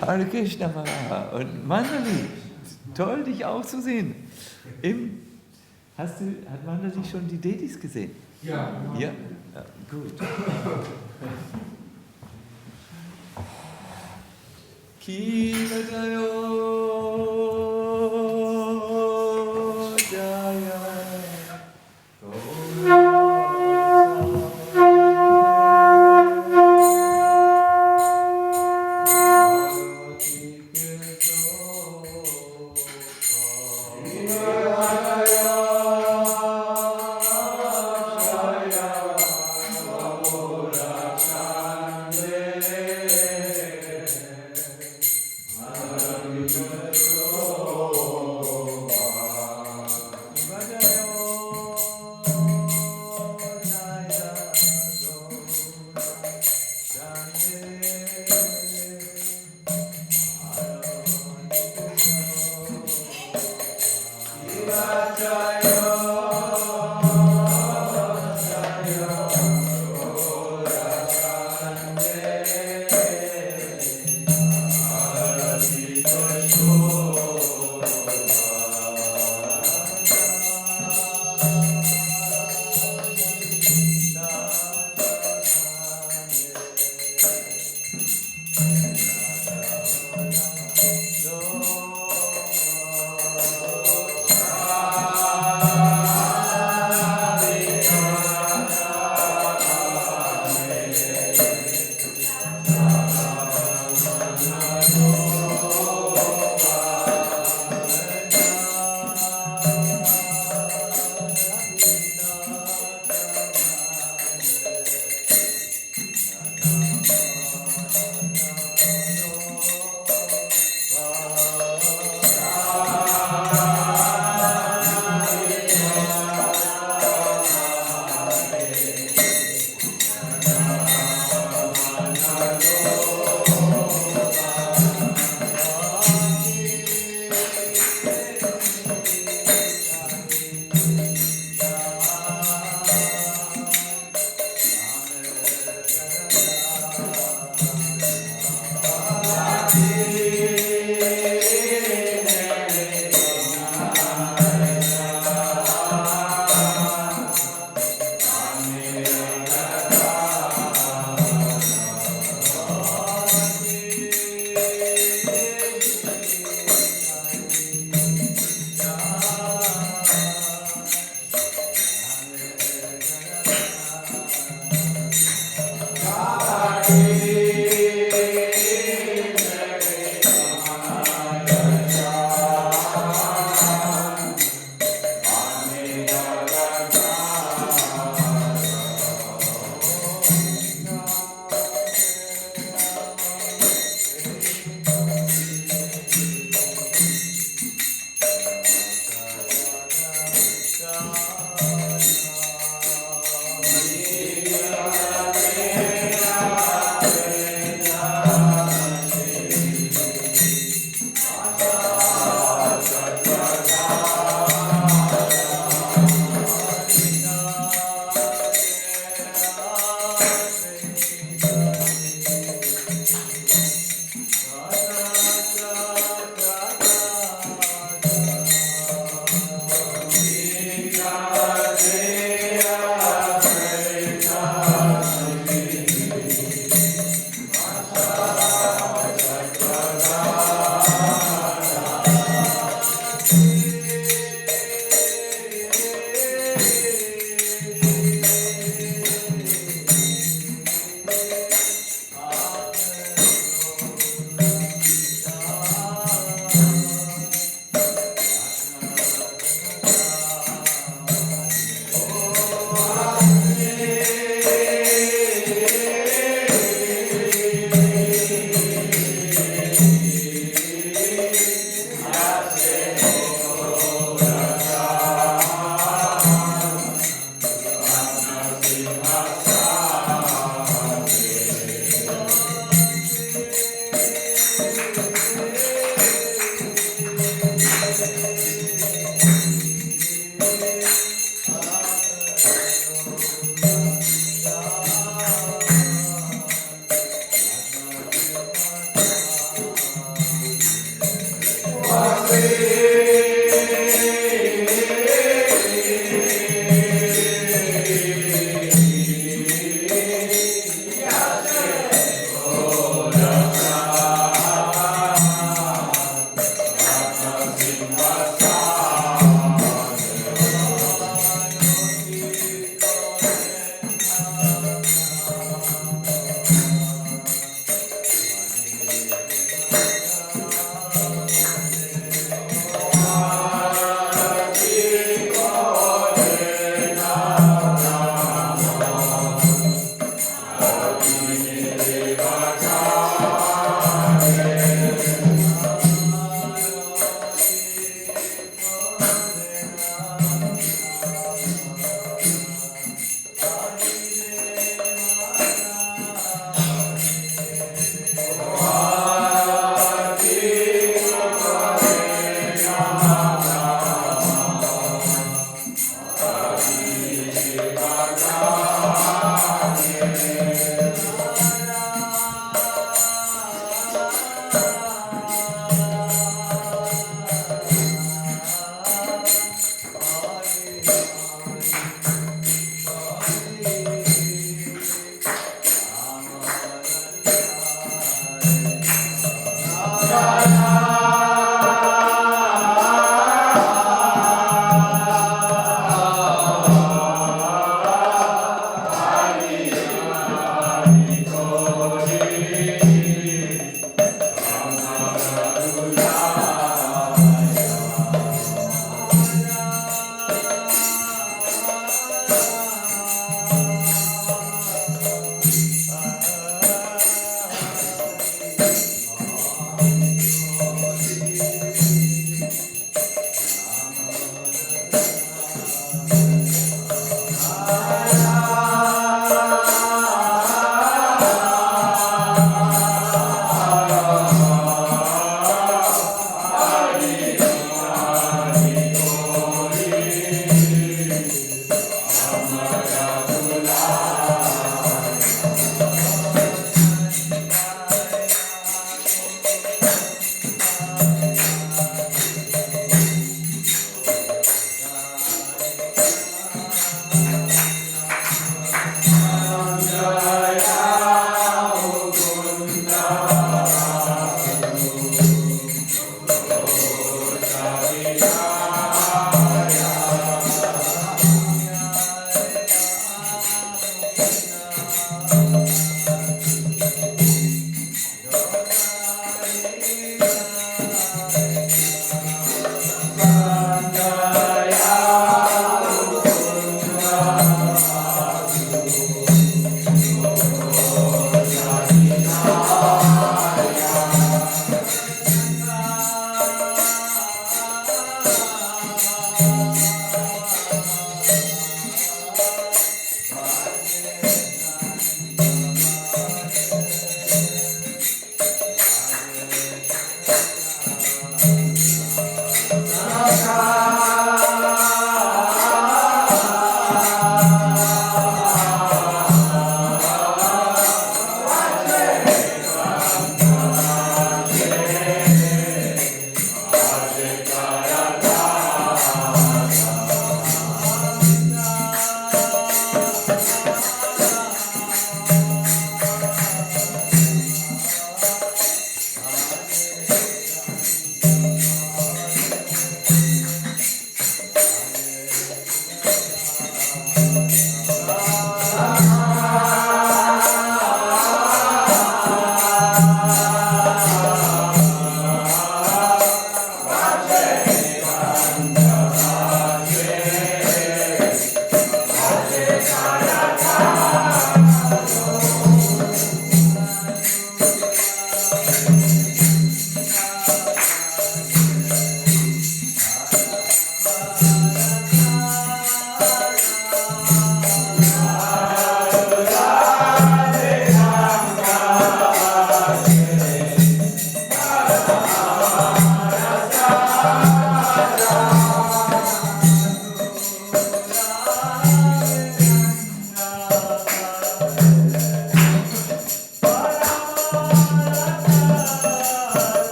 Hare Krishna Maha. Und Mandali, toll dich auch zu sehen. Hat Mandali schon die Detis gesehen? Ja. Ja? Ja, gut. Kilajayo Jaya Hare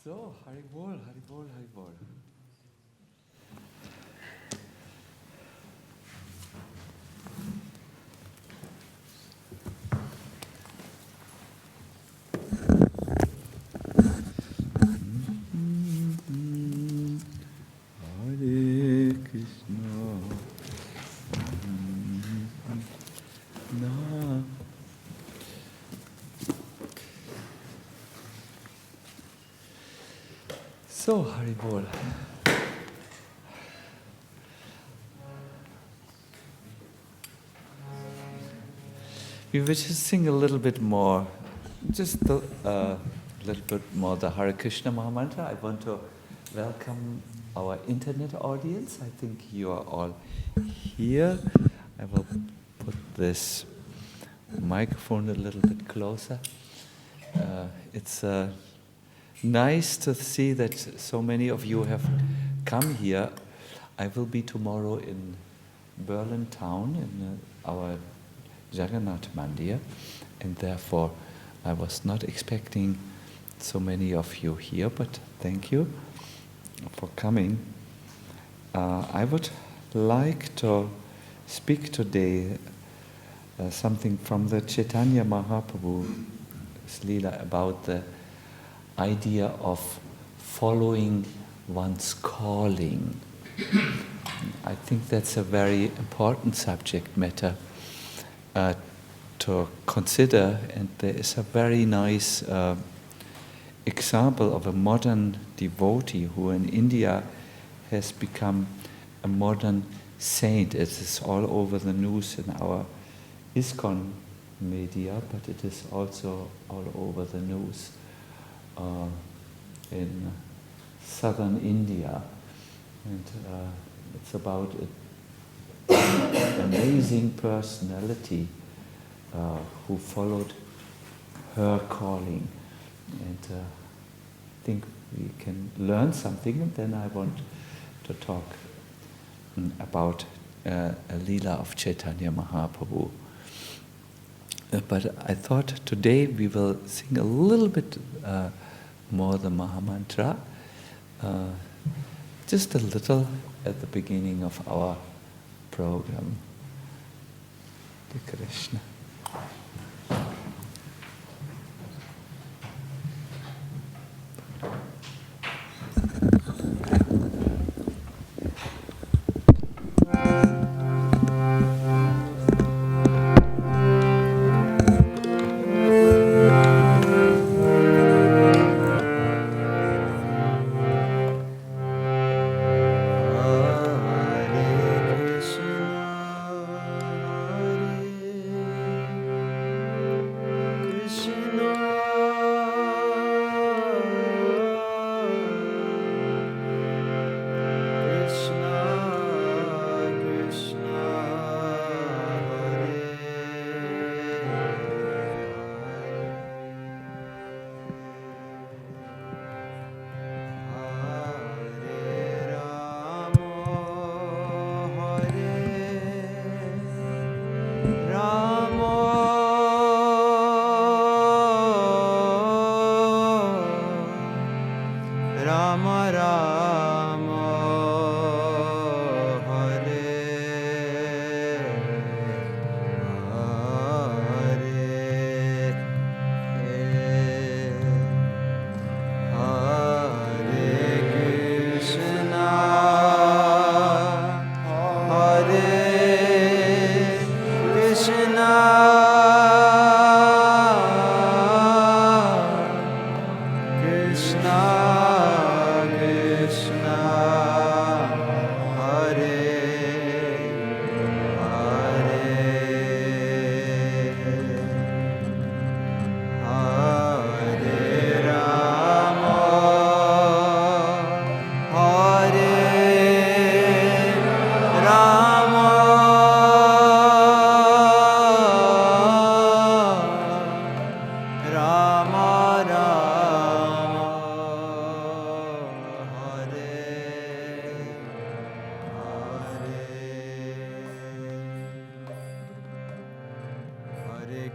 So, Haribol, Haribol, Haribol. Hare Krishna. Na. So, Haribol. We will just sing a little bit more, just a little bit more the Hare Krishna Mahamantra. I want to welcome our internet audience. I think you are all here. I will put this microphone a little bit closer. It's nice to see that so many of you have come here. I will be tomorrow in Berlin town in our Jagannath Mandir, and therefore I was not expecting so many of you here, but thank you for coming. I would like to speak today something from the Chaitanya Mahaprabhu's Leela about the idea of following one's calling. I think that's a very important subject matter to consider, and there is a very nice example of a modern devotee who in India has become a modern saint. It is all over the news in our ISKCON media, but it is also all over the news in southern India, and it's about an amazing personality who followed her calling, and I think we can learn something, and then I want to talk about a Leela of Chaitanya Mahaprabhu. But I thought today we will sing a little bit more the Mahamantra, just a little at the beginning of our program. Hare Krishna.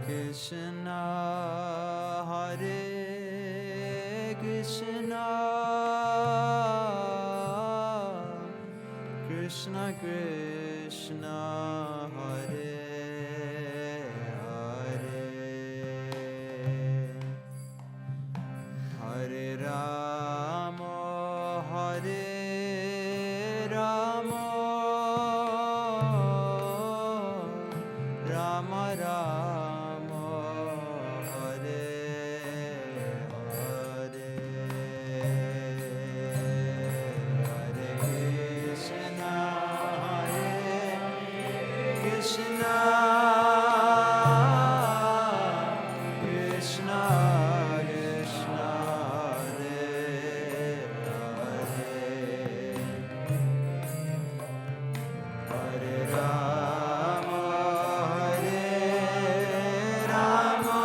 Krishna, Hare Krishna, Krishna Krishna, Hare Hare, Hare Rama, Hare Rama, Rama Rama, Hare Hare, Hare Krishna, Krishna, Krishna Krishna, Hare Hare, Hare Rama, Hare Rama,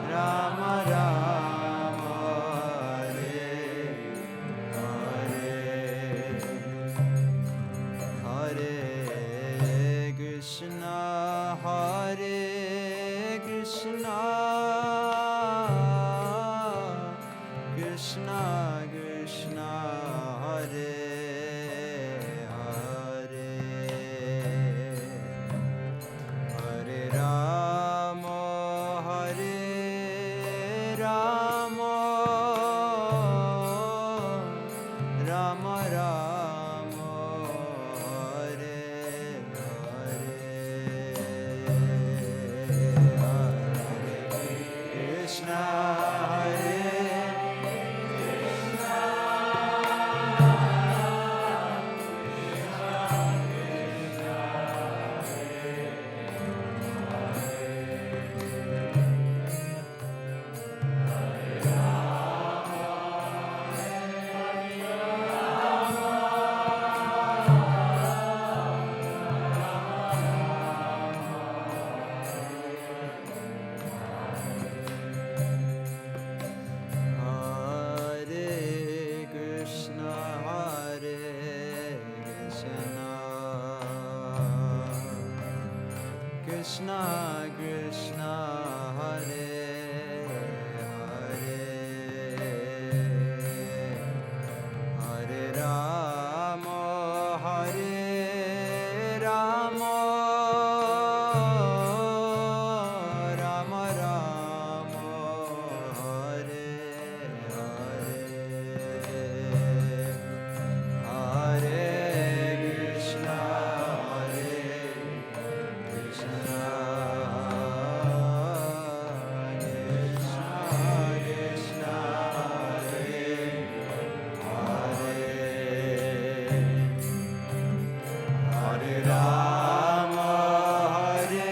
Rama Rama, Hare Hare, Hare Krishna, Hare Krishna, Krishna Krishna, Hare Hare, Hare Rama, Hare Rama, Rama Rama, Hare Hare, Hare Krishna, Hare Hare Krishna, Hare Krishna, Krishna Krishna, Hare Hare, Hare Rama, Hare Rama, Rama Rama, Hare Hare, Hare Krishna, Hare Krishna, Krishna Krishna, Hare Hare, Hare Rama, Hare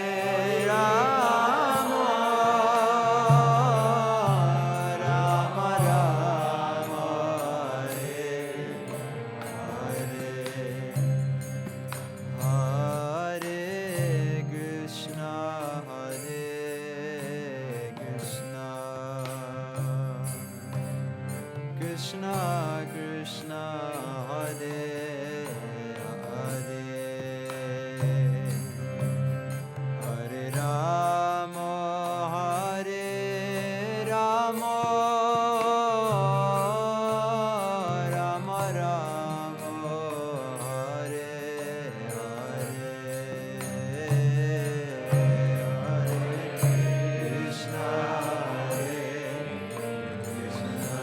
Rama, Rama Rama, Hare Hare, Hare Krishna, Hare Krishna, Krishna Krishna, Hare Hare, Hare Rama, Hare Rama, Rama Rama, Hare Hare, Hare Krishna, Hare Krishna,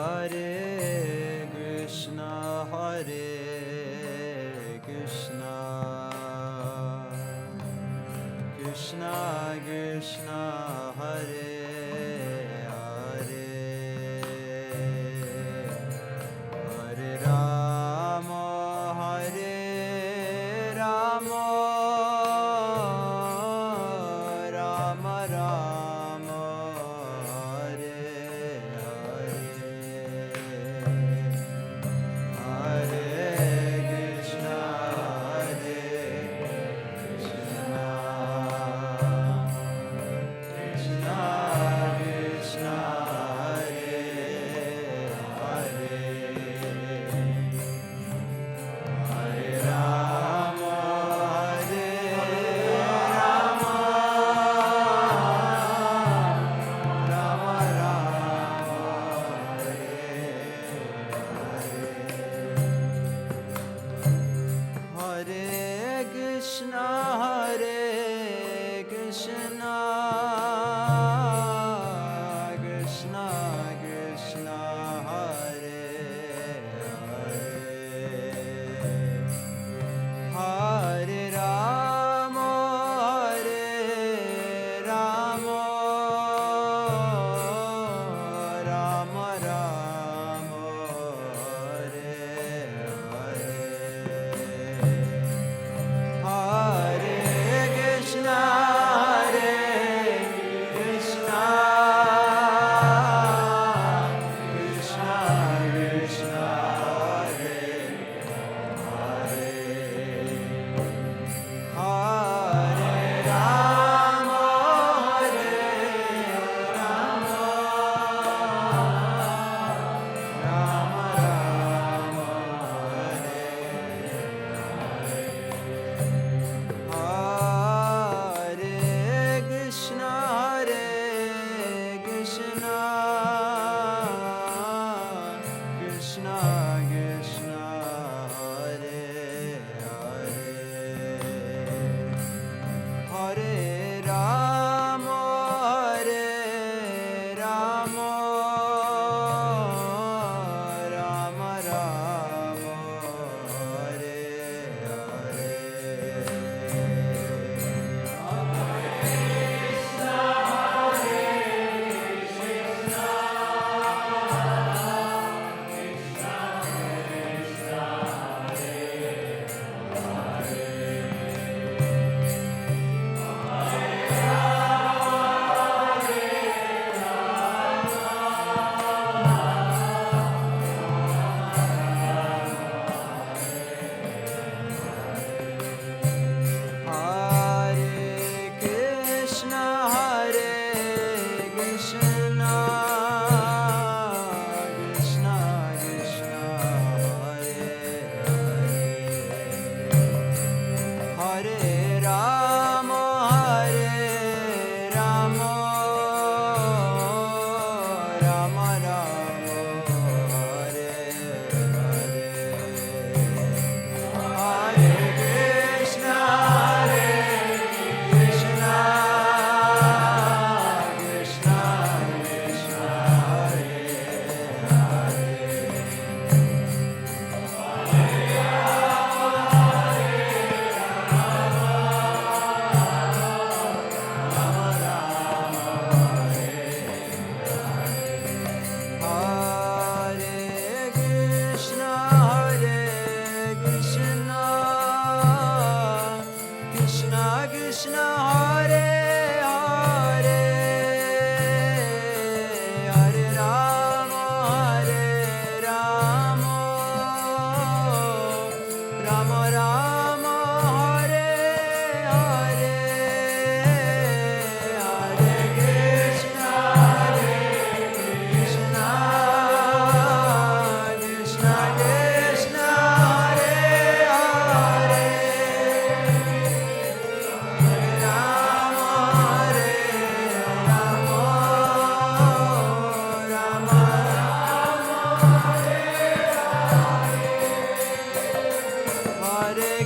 Hare Krishna, Hare Krishna, Krishna Krishna, Hare Hare, Hare Rama, Hare Rama, Rama Rama,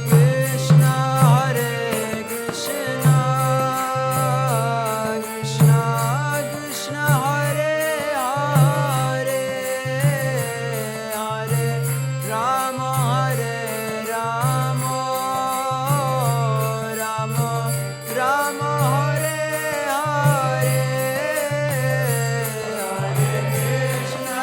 Krishna, Hare Krishna, Krishna Krishna, Hare Hare, Hare Rama, Hare Rama, Rama Rama, Hare Hare, Hare Krishna,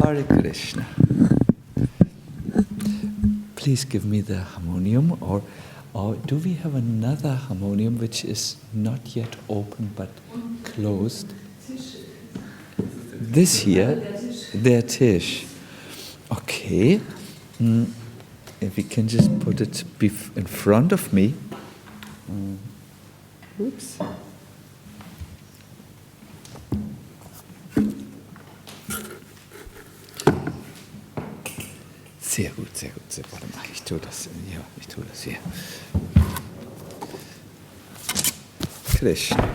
Hare Krishna. Please give me the harmonium, or do we have another harmonium which is not yet open but closed? This here, der Tisch. Okay. If we can just put it in front of me. Oops. Sehr gut, sehr gut. Warte mal, ich tue das hier. Krishna.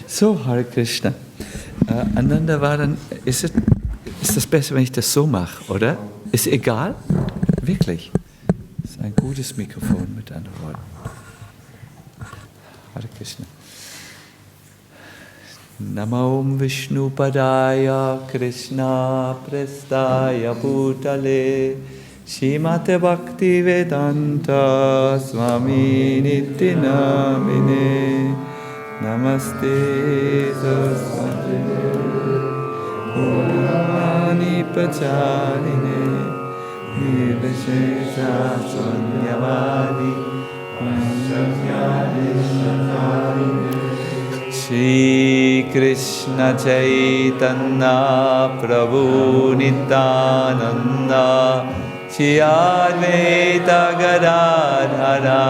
So, Hare Krishna. Ananda war dann, ist das besser, wenn ich das so mache, oder? Ist egal? Wirklich? Das ist ein gutes Mikrofon, mit anderen Worten. Hare Krishna. Namo Vishnu Padaya Krishna Prestaya Bhutale Shrimate Bhakti Vedanta Swami Niti Namine Namaste Saraswati Purani Pacharine Nirvishesha Sunyavadi Panchanyadi Satarine Shri Krishna Chaitanya Prabhu Nityananda Shri Advaita Gadadhara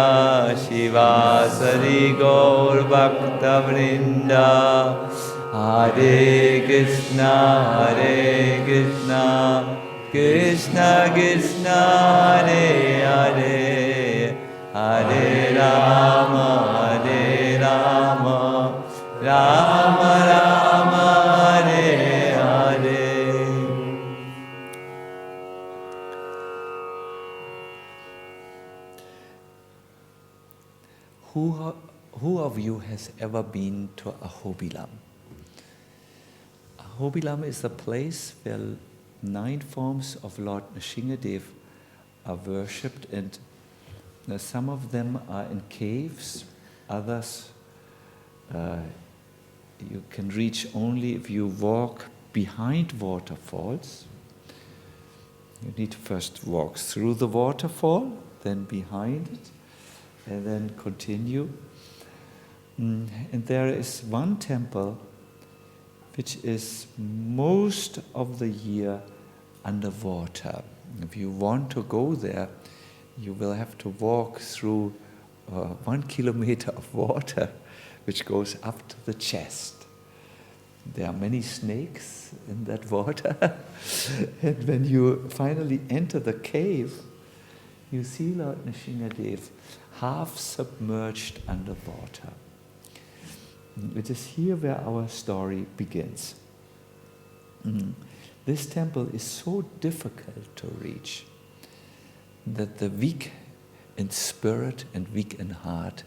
Shivasari Gaur Bhakta Vrinda Hare Krishna Krishna Krishna Hare Hare Hare Rama Rama Rama Hare Hare. Who of you has ever been to Ahobilam? Ahobilam is a place where 9 forms of Lord Nrsimhadev are worshipped, and some of them are in caves, others you can reach only if you walk behind waterfalls. You need to first walk through the waterfall, then behind it, and then continue. And there is one temple which is most of the year underwater. If you want to go there, you will have to walk through 1 kilometer of water, which goes up to the chest. There are many snakes in that water. And when you finally enter the cave, you see Lord Nrsimhadev half submerged underwater. It is here where our story begins. This temple is so difficult to reach that the weak in spirit and weak in heart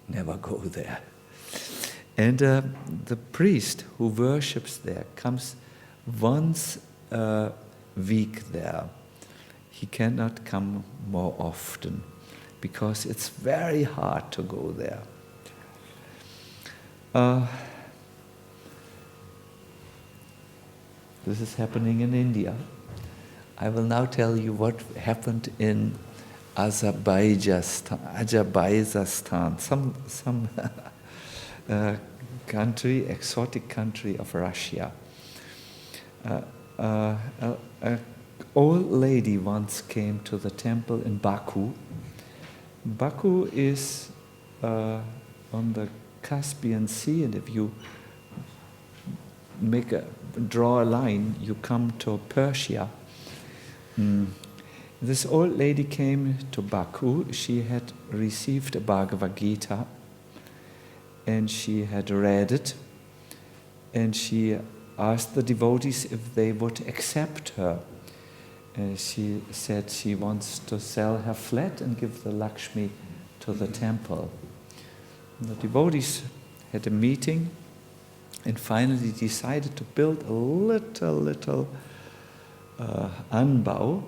never go there. And the priest who worships there comes once a week there. He cannot come more often because it's very hard to go there. This is happening in India. I will now tell you what happened in Azerbaijan, some country, exotic country of Russia. old lady once came to the temple in Baku. Baku is on the Caspian Sea, and if you draw a line, you come to Persia. This old lady came to Baku. She had received a Bhagavad Gita, and she had read it, and she asked the devotees if they would accept her. She said she wants to sell her flat and give the Lakshmi to the temple. The devotees had a meeting and finally decided to build a little anbau,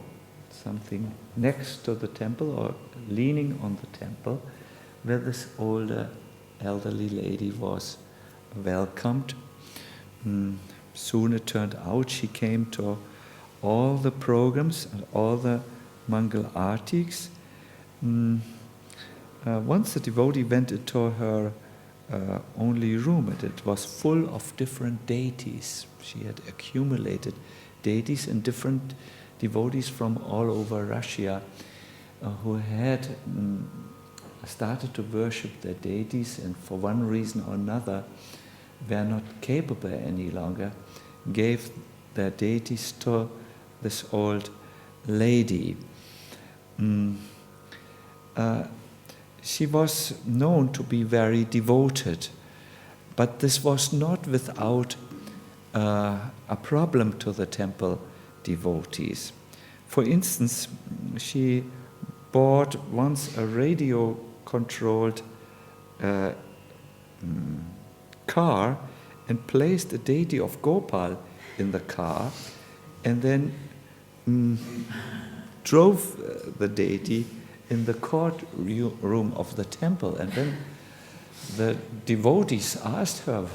something next to the temple or leaning on the temple, where this older elderly lady was welcomed. Soon it turned out she came to all the programs and all the Mangal Artis. Once the devotee went into her only room, and it was full of different deities. She had accumulated deities and different devotees from all over Russia who had started to worship their deities, and for one reason or another were not capable any longer, gave their deities to this old lady. She was known to be very devoted, but this was not without a problem to the temple devotees. For instance, she bought once a radio-controlled car and placed the deity of Gopal in the car, and then drove the deity in the courtroom of the temple. And then the devotees asked her,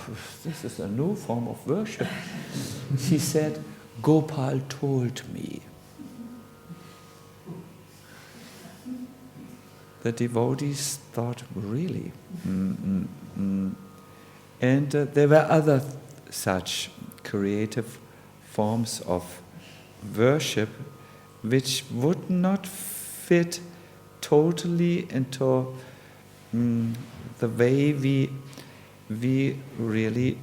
this is a new form of worship. She said, Gopal told me. The devotees thought, really? And there were other such creative forms of worship which would not fit totally into the way we really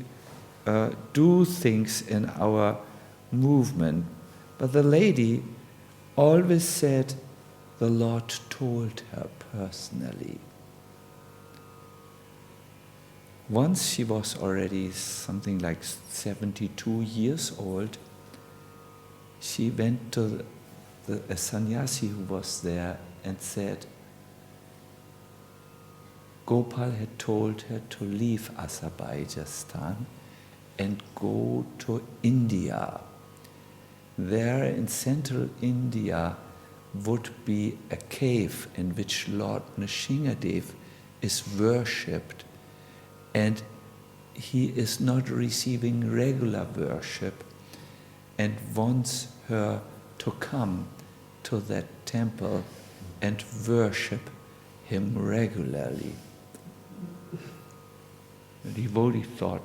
do things in our movement. But the lady always said the Lord told her personally. Once she was already something like 72 years old, she went to a sannyasi who was there and said, Gopal had told her to leave Azerbaijan and go to India. There in central India would be a cave in which Lord Nrsingadev is worshipped, and he is not receiving regular worship and wants her to come to that temple and worship him regularly. The devotee thought,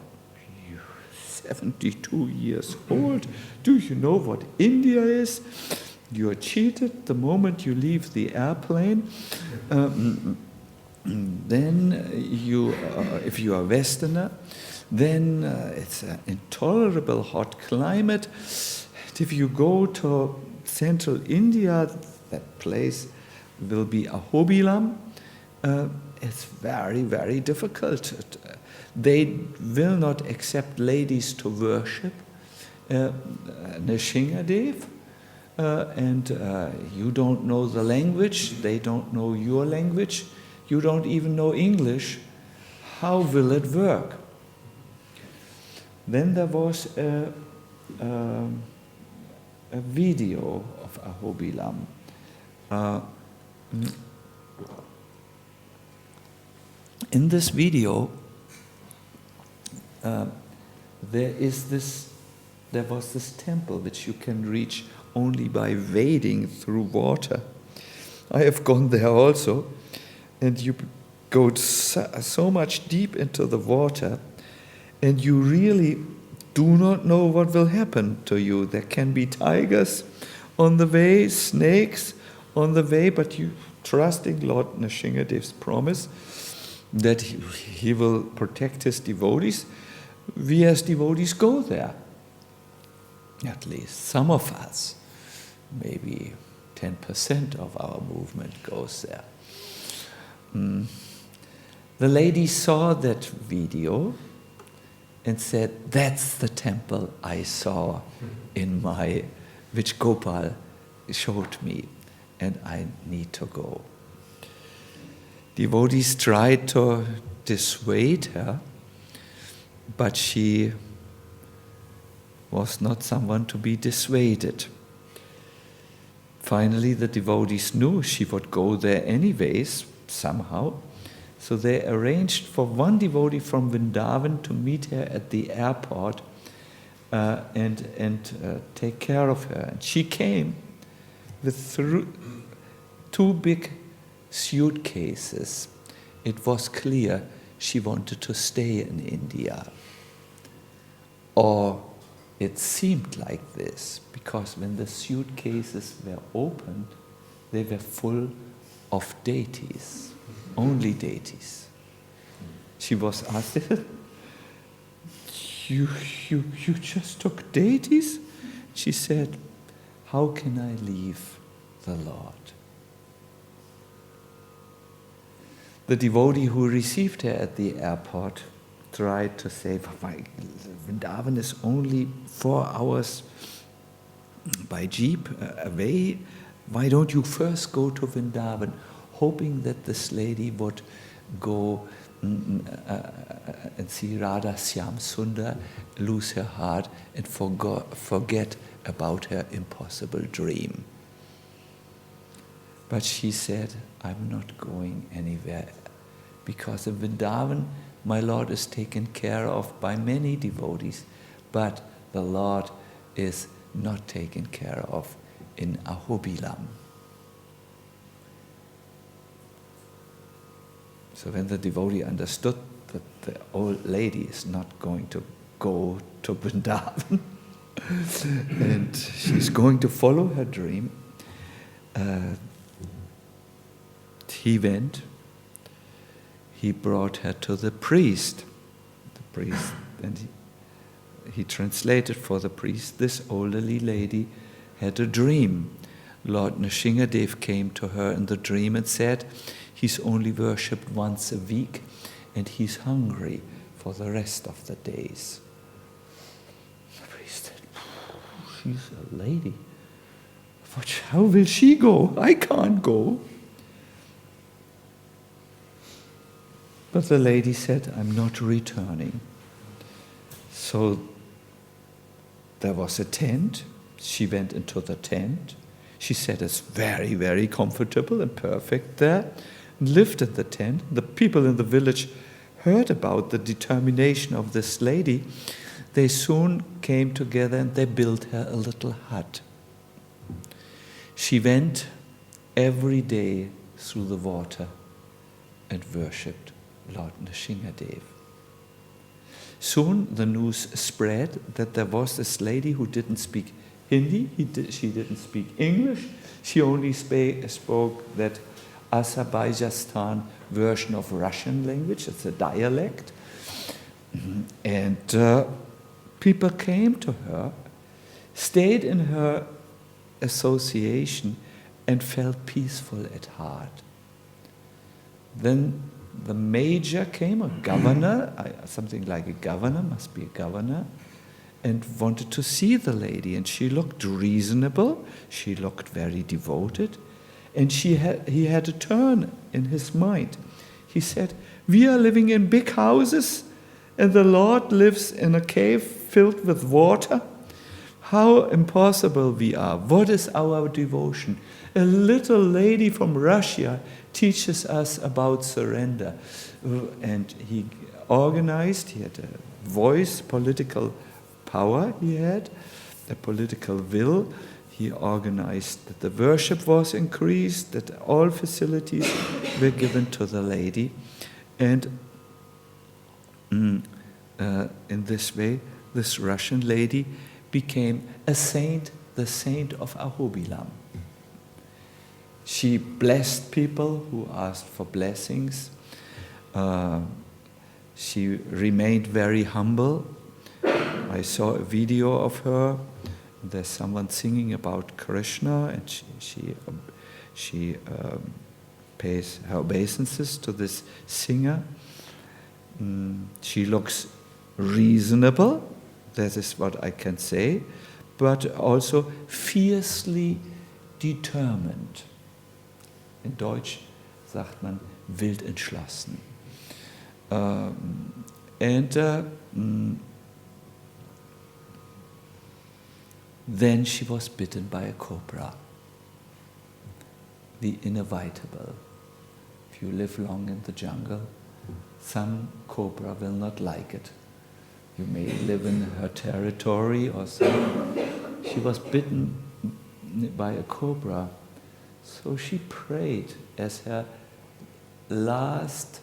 you 72 years old, do you know what India is? You are cheated the moment you leave the airplane. Then you, if you are Westerner, then it's an intolerable hot climate. And if you go to central India, that place will be Ahobilam. It's very, very difficult. They will not accept ladies to worship Nrsingadev. And you don't know the language, they don't know your language, you don't even know English. How will it work? Then there was a video of Ahobilam. In this video, there was this temple which you can reach only by wading through water. I have gone there also, and you go so much deep into the water, and you really do not know what will happen to you. There can be tigers on the way, snakes on the way, but you trusting Lord Nrsingadev's promise that he will protect his devotees. We as devotees go there. At least some of us, maybe 10% of our movement goes there. The lady saw that video and said, that's the temple I saw which Gopal showed me, and I need to go. Devotees tried to dissuade her, but she was not someone to be dissuaded. Finally, the devotees knew she would go there anyways, somehow. So they arranged for one devotee from Vrindavan to meet her at the airport and take care of her. And she came with two big suitcases. It was clear she wanted to stay in India. Or it seemed like this, because when the suitcases were opened, they were full of deities, only deities. She was asked, you just took deities? She said, how can I leave the Lord? The devotee who received her at the airport tried to say, Vrindavan is only 4 hours by jeep away. Why don't you first go to Vrindavan, hoping that this lady would go and see Radha Syam Sundar, lose her heart, and forget about her impossible dream. But she said, I'm not going anywhere, because in Vrindavan, my Lord is taken care of by many devotees, but the Lord is not taken care of in Ahobilam. So when the devotee understood that the old lady is not going to go to Vrindavan and she's going to follow her dream, he went. He brought her to the priest. The priest, and he translated for the priest. This elderly lady had a dream. Lord Nrsingadev came to her in the dream and said, he's only worshipped once a week and he's hungry for the rest of the days. The priest said, she's a lady. How will she go? I can't go. But the lady said, I'm not returning. So there was a tent. She went into the tent. She said it's very, very comfortable and perfect there. And lived in the tent. The people in the village heard about the determination of this lady. They soon came together and they built her a little hut. She went every day through the water and worshipped Lord Nrsingadev. Soon the news spread that there was this lady who didn't speak Hindi, she didn't speak English, she only spoke that Azerbaijan version of Russian language, it's a dialect. And people came to her, stayed in her association and felt peaceful at heart. Then the major came, a governor, something like a governor, must be a governor, and wanted to see the lady. And she looked reasonable, she looked very devoted, and he had a turn in his mind. He said, we are living in big houses, and the Lord lives in a cave filled with water. How impossible we are. What is our devotion? A little lady from Russia teaches us about surrender. And he organized, he had a voice, political power he had, a political will. He organized that the worship was increased, that all facilities were given to the lady. And in this way, this Russian lady became a saint the saint of Ahobilam. She blessed people who asked for blessings. She remained very humble. I saw a video of her. There's someone singing about Krishna, and she pays her obeisances to this singer. She looks reasonable, that is what I can say, but also fiercely determined. In Deutsch sagt man wild entschlossen. Then she was bitten by a cobra, the inevitable. If you live long in the jungle, some cobra will not like it. You may live in her territory or something. She was bitten by a cobra, so she prayed as her last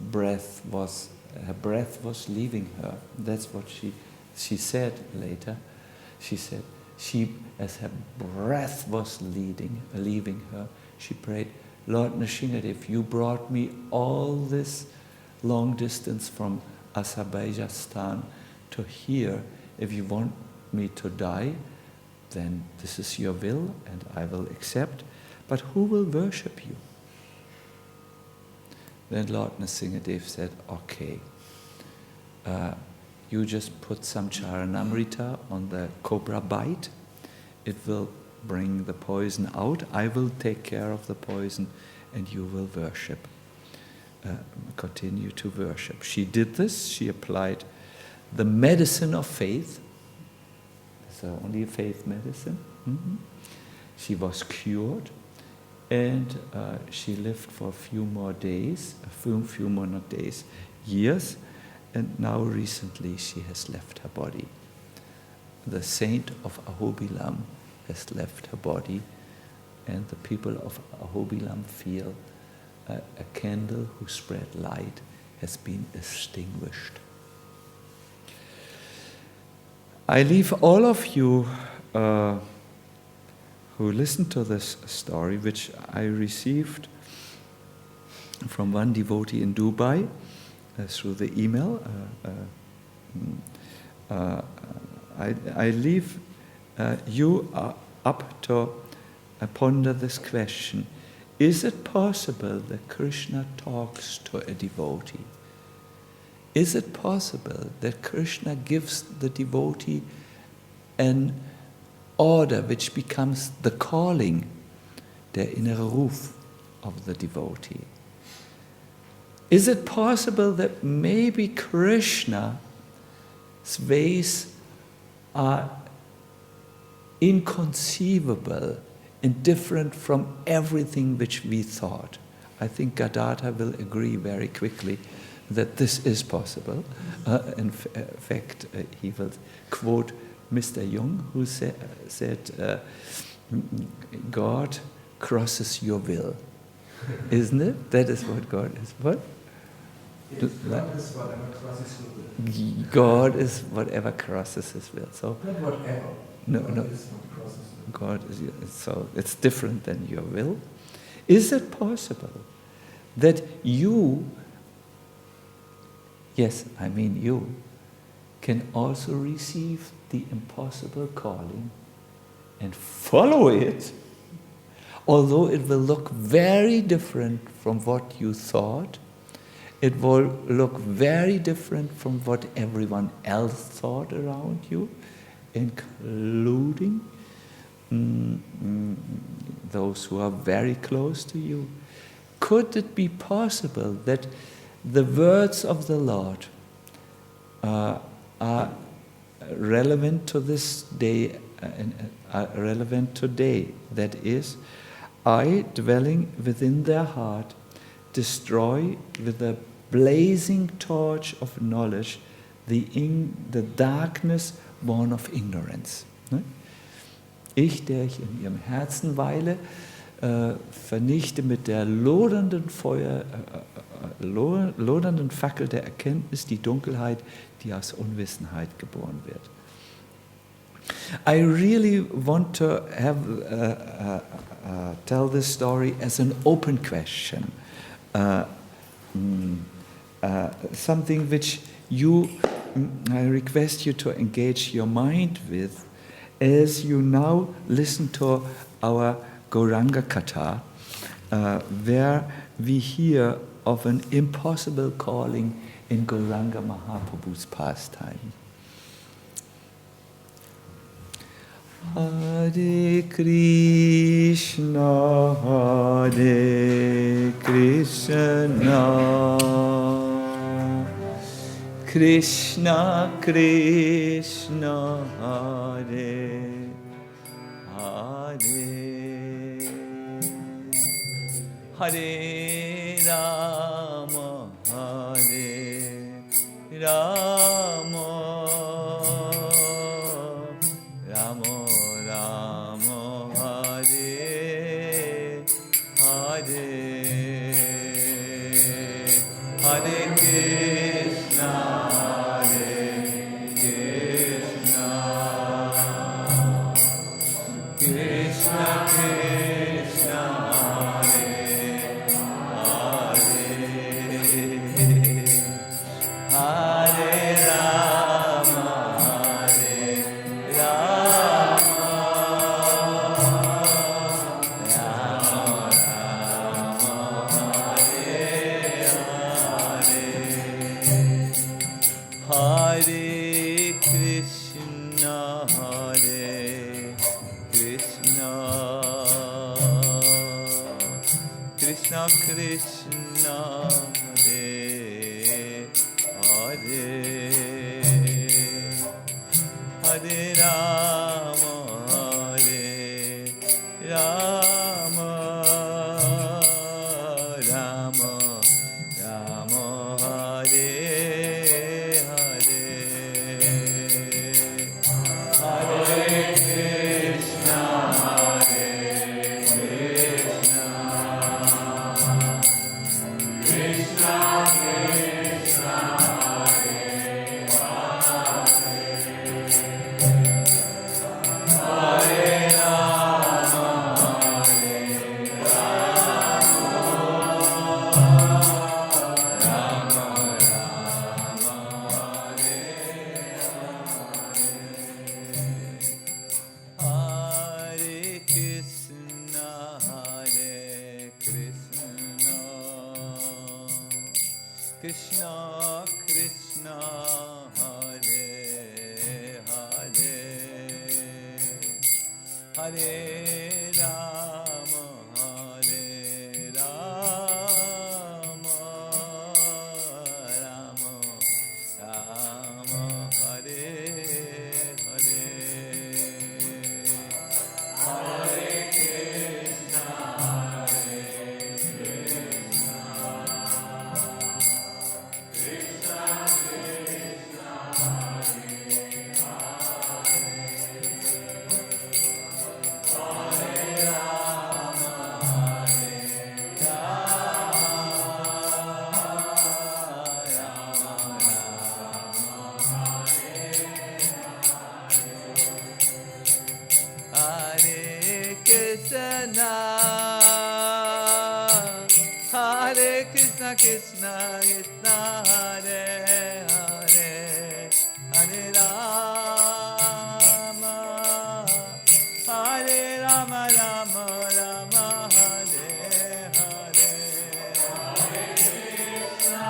breath was leaving her. That's what she said later. She said, as her breath was leaving her, she prayed, Lord Nrsingadev, you brought me all this long distance from Azerbaijan to here. If you want me to die, then this is your will and I will accept. But who will worship you? Then Lord Nrsingadev said, okay, you just put some charanamrita on the cobra bite. It will bring the poison out. I will take care of the poison and you will worship. Continue to worship. She did this. She applied the medicine of faith. So only a faith medicine. She was cured. And she lived for a few more days, years, and now recently she has left her body. The saint of Ahobilam has left her body, and the people of Ahobilam feel a candle who spread light has been extinguished. I leave all of you who listened to this story, which I received from one devotee in Dubai through the email. I leave you up to ponder this question. Is it possible that Krishna talks to a devotee? Is it possible that Krishna gives the devotee an order which becomes the calling, der innere Ruf of the devotee? Is it possible that maybe Krishna's ways are inconceivable and different from everything which we thought? I think Gadadhar will agree very quickly that this is possible. In fact, he will quote Mr. Jung, who said, God crosses your will. Isn't it? That is what God is. What? Yes, God is whatever crosses your will. God is whatever crosses his will. So, not whatever. No. God is what crosses your will. God is, so it's different than your will. Is it possible that you, yes, I mean you, can also receive the impossible calling and follow it, although it will look very different from what you thought? It will look very different from what everyone else thought around you, including those who are very close to you. Could it be possible that the words of the Lord are relevant to this day, are relevant today? That is, I, dwelling within their heart, destroy with the blazing torch of knowledge the darkness born of ignorance. Ich, der ich in ihrem Herzen weile, vernichte mit der lodernden Fackel der Erkenntnis die Dunkelheit, die aus Unwissenheit geboren wird. I really want to have tell this story as an open question, something which I request you to engage your mind with as you now listen to our Gauranga Katha, where we hear of an impossible calling in Gauranga Mahaprabhu's pastime. Hare Krishna, Hare Krishna, Krishna Krishna, Hare Hare, Hare Rama, Hare Rama, Rama Rama, Hare Hare, Hare Krishna, Hare Krishna, Krishna Krishna, Hare Rama, Hare Rama, Rama Rama, Hare Krishna, Hare Krishna, Krishna Krishna, Hare Hare, Hare Rama, Hare Rama, Rama Rama, Hare Hare, Hare Krishna, Hare Krishna, Krishna Krishna, Hare Rama, Hare Rama, Hare Krishna, Hare Krishna, Krishna Krishna, Hare Hare, Hare Rama, Hare Rama, Rama Rama, Hare Hare, Hare Krishna, Hare Krishna, Krishna Krishna, Hare Rama, Hare Hare Krishna, Hare Krishna, Krishna Krishna, Hare Hare, Hare Rama, Hare Rama, Rama Rama, Hare Hare, Hare Krishna,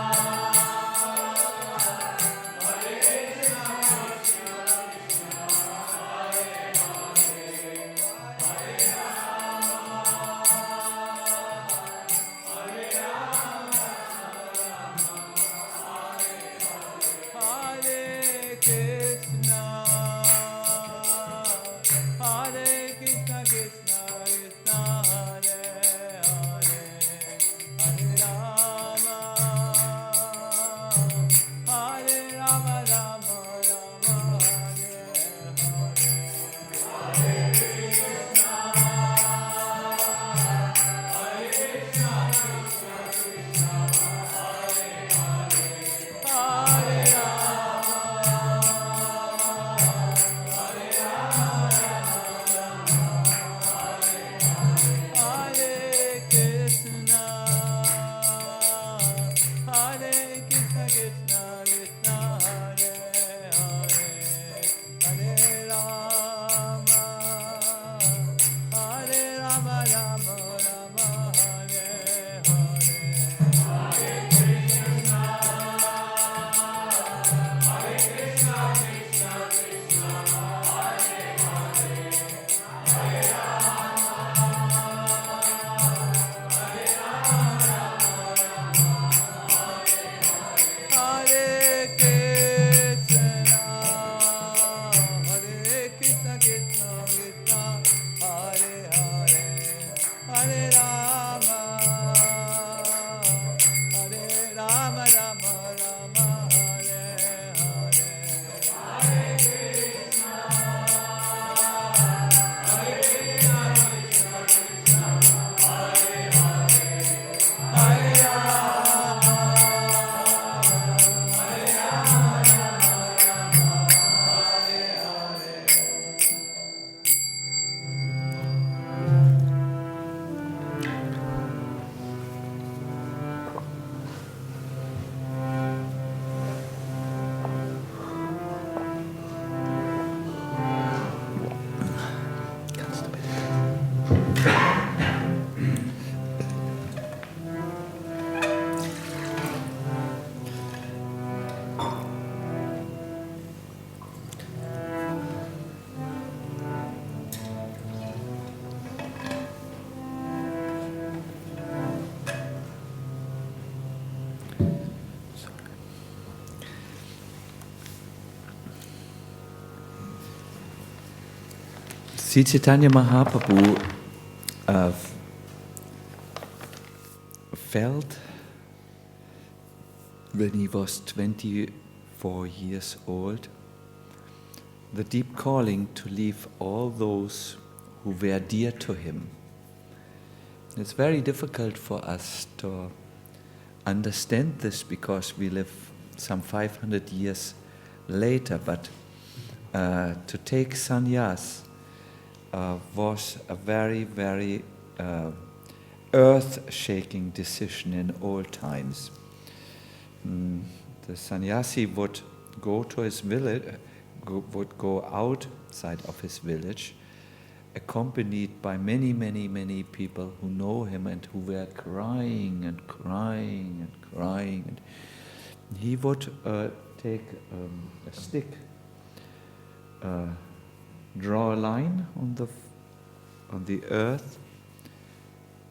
Hare Krishna, Hare Krishna, Krishna Sri Chaitanya Mahaprabhu felt when he was 24 years old the deep calling to leave all those who were dear to him. It's very difficult for us to understand this because we live some 500 years later, but to take sannyas was a very, very earth-shaking decision in old times. The sannyasi would go to his village, would go outside of his village, accompanied by many, many, many people who know him and who were crying and crying and crying. And he would take a stick, draw a line on the earth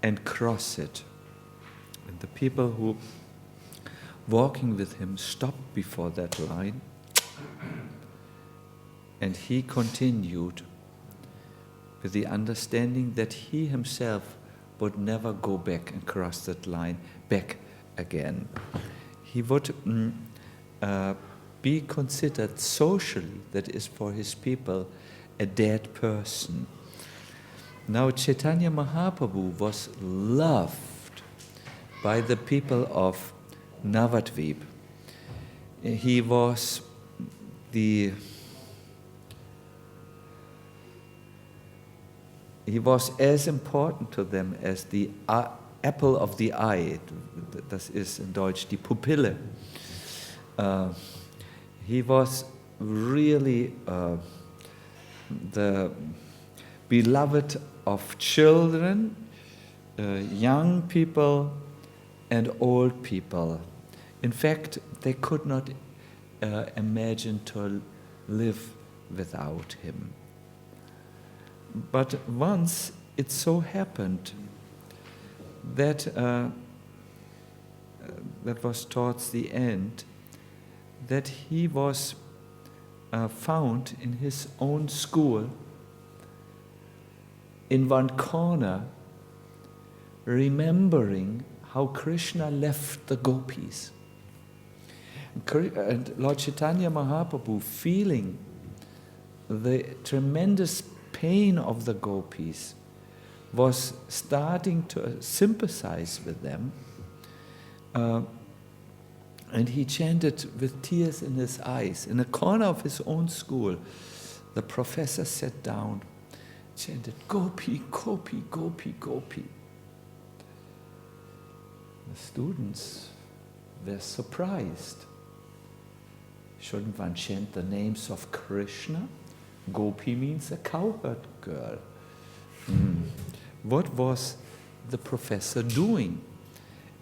and cross it. And the people who walking with him stopped before that line, and he continued with the understanding that he himself would never go back and cross that line back again. He would be considered socially, that is for his people, a dead person. Now Chaitanya Mahaprabhu was loved by the people of Navadvip. He was as important to them as the apple of the eye. Das ist in Deutsch die Pupille. He was really the beloved of children, young people, and old people. In fact, they could not imagine to live without him. But once it so happened that that was towards the end, that he was found in his own school in one corner, remembering how Krishna left the gopis. And Lord Chaitanya Mahaprabhu, feeling the tremendous pain of the gopis, was starting to sympathize with them, and he chanted with tears in his eyes. In a corner of his own school, the professor sat down, chanted, "Gopi, Gopi, Gopi, Gopi." The students were surprised. Shouldn't one chant the names of Krishna? Gopi means a cowherd girl. What was the professor doing?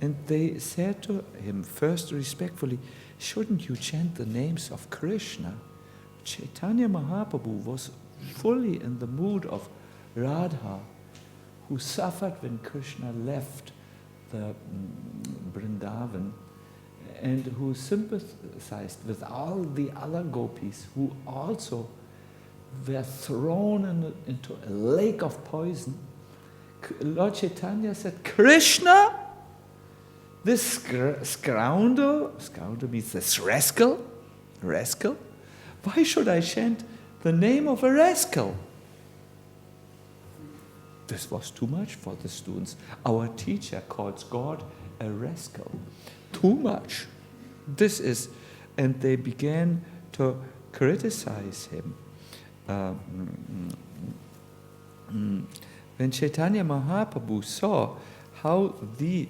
And they said to him, first respectfully, shouldn't you chant the names of Krishna? Chaitanya Mahaprabhu was fully in the mood of Radha, who suffered when Krishna left the Vrindavan, and who sympathized with all the other gopis who also were thrown into a lake of poison. Lord Chaitanya said, "Krishna, this scoundrel means this rascal, why should I chant the name of a rascal?" This was too much for the students. Our teacher calls God a rascal. Too much. And they began to criticize him. When Chaitanya Mahaprabhu saw how the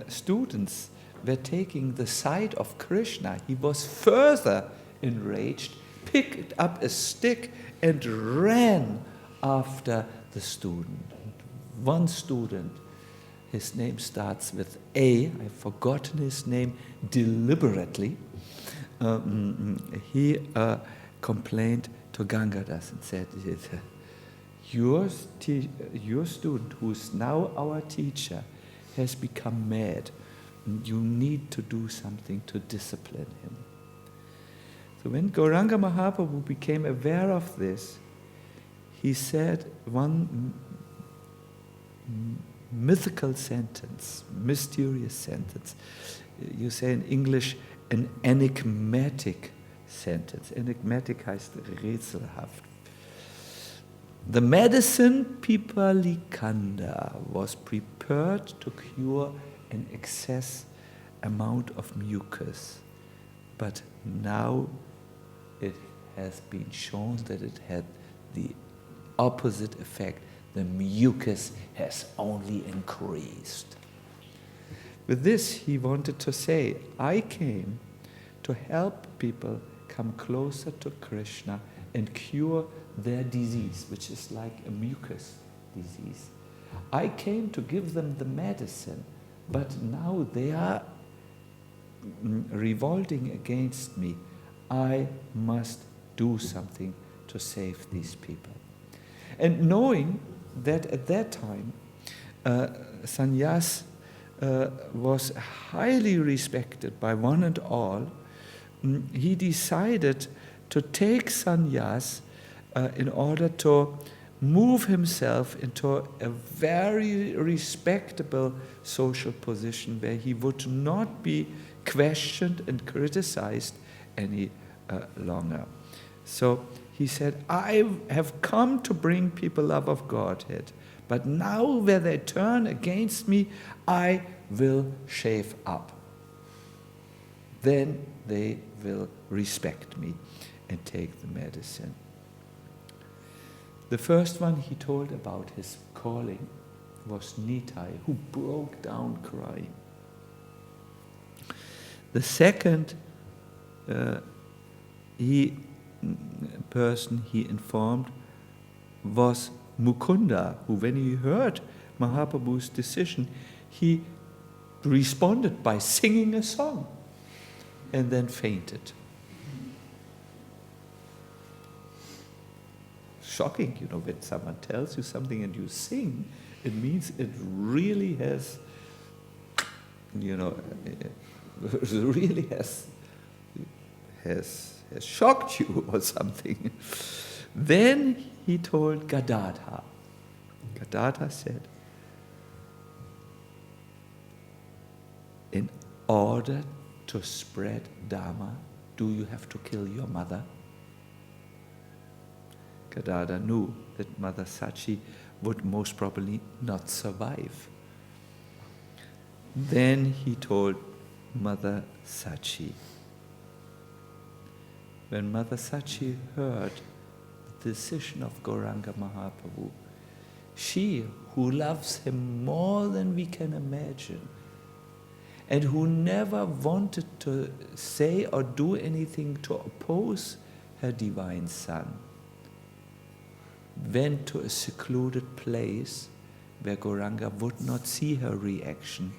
students were taking the side of Krishna, he was further enraged, picked up a stick and ran after the student. one student, his name starts with A, I've forgotten his name deliberately, he complained to Gangadas and said, your student, who's now our teacher, has become mad. You need to do something to discipline him. So when Gauranga Mahaprabhu became aware of this, he said one mythical sentence, mysterious sentence. You say in English, an enigmatic sentence. Enigmatic heißt rätselhaft. The medicine Pipalikanda was prepared to cure an excess amount of mucus, but now it has been shown that it had the opposite effect. The mucus has only increased. With this, he wanted to say, I came to help people come closer to Krishna and cure their disease, which is like a mucus disease. I came to give them the medicine, but now they are revolting against me. I must do something to save these people. And knowing that at that time, sannyas was highly respected by one and all, he decided to take sannyas in order to move himself into a very respectable social position where he would not be questioned and criticized any longer. So he said, I have come to bring people love of Godhead, but now where they turn against me, I will shave up. Then they will respect me and take the medicine. The first one he told about his calling was Nitai, who broke down crying. The second person he informed was Mukunda, who when he heard Mahaprabhu's decision, he responded by singing a song and then fainted. Shocking, when someone tells you something and you sing, it means it really has, really has shocked you or something. Then he told Gadadha. Gadadha said, in order to spread Dharma, do you have to kill your mother? Gadadha knew that Mother Sachi would most probably not survive. Then he told Mother Sachi. When Mother Sachi heard the decision of Gauranga Mahaprabhu, she, who loves him more than we can imagine, and who never wanted to say or do anything to oppose her divine son, went to a secluded place where Gauranga would not see her reaction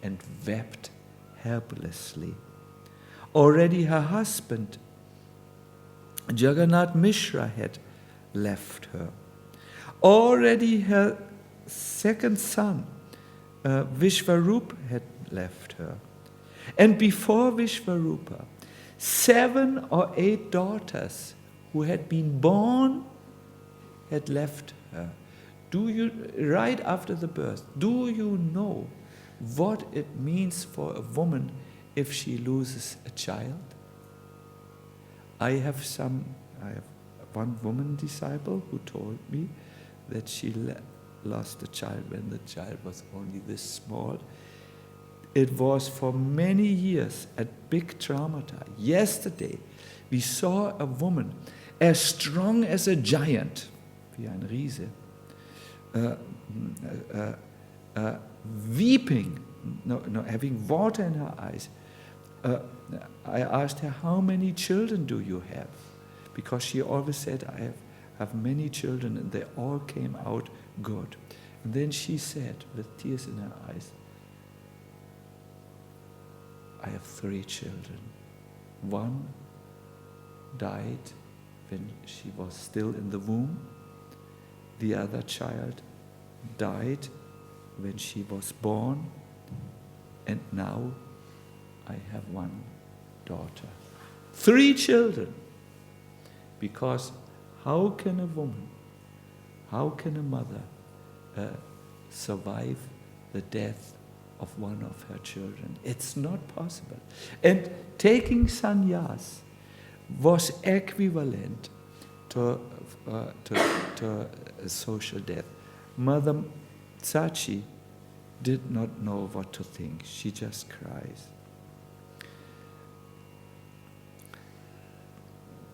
and wept helplessly. Already her husband, Jagannath Mishra, had left her. Already her second son, Vishvarupa, had left her. And before Vishvarupa, 7 or 8 daughters who had been born had left her. Right after the birth, do you know what it means for a woman if she loses a child? I have one woman disciple who told me that she lost a child when the child was only this small. It was for many years a big traumata. Yesterday, we saw a woman as strong as a giant, wie ein Riese, weeping, having water in her eyes. I asked her, how many children do you have? Because she always said, I have many children and they all came out good. And then she said, with tears in her eyes, I have 3 children. One died when she was still in the womb. The other child died when she was born. And now I have 1 daughter. 3 children. Because how can a woman, how can a mother survive the death of one of her children? It's not possible. And taking sannyas was equivalent to a social death. Mother Sachi did not know what to think. She just cries.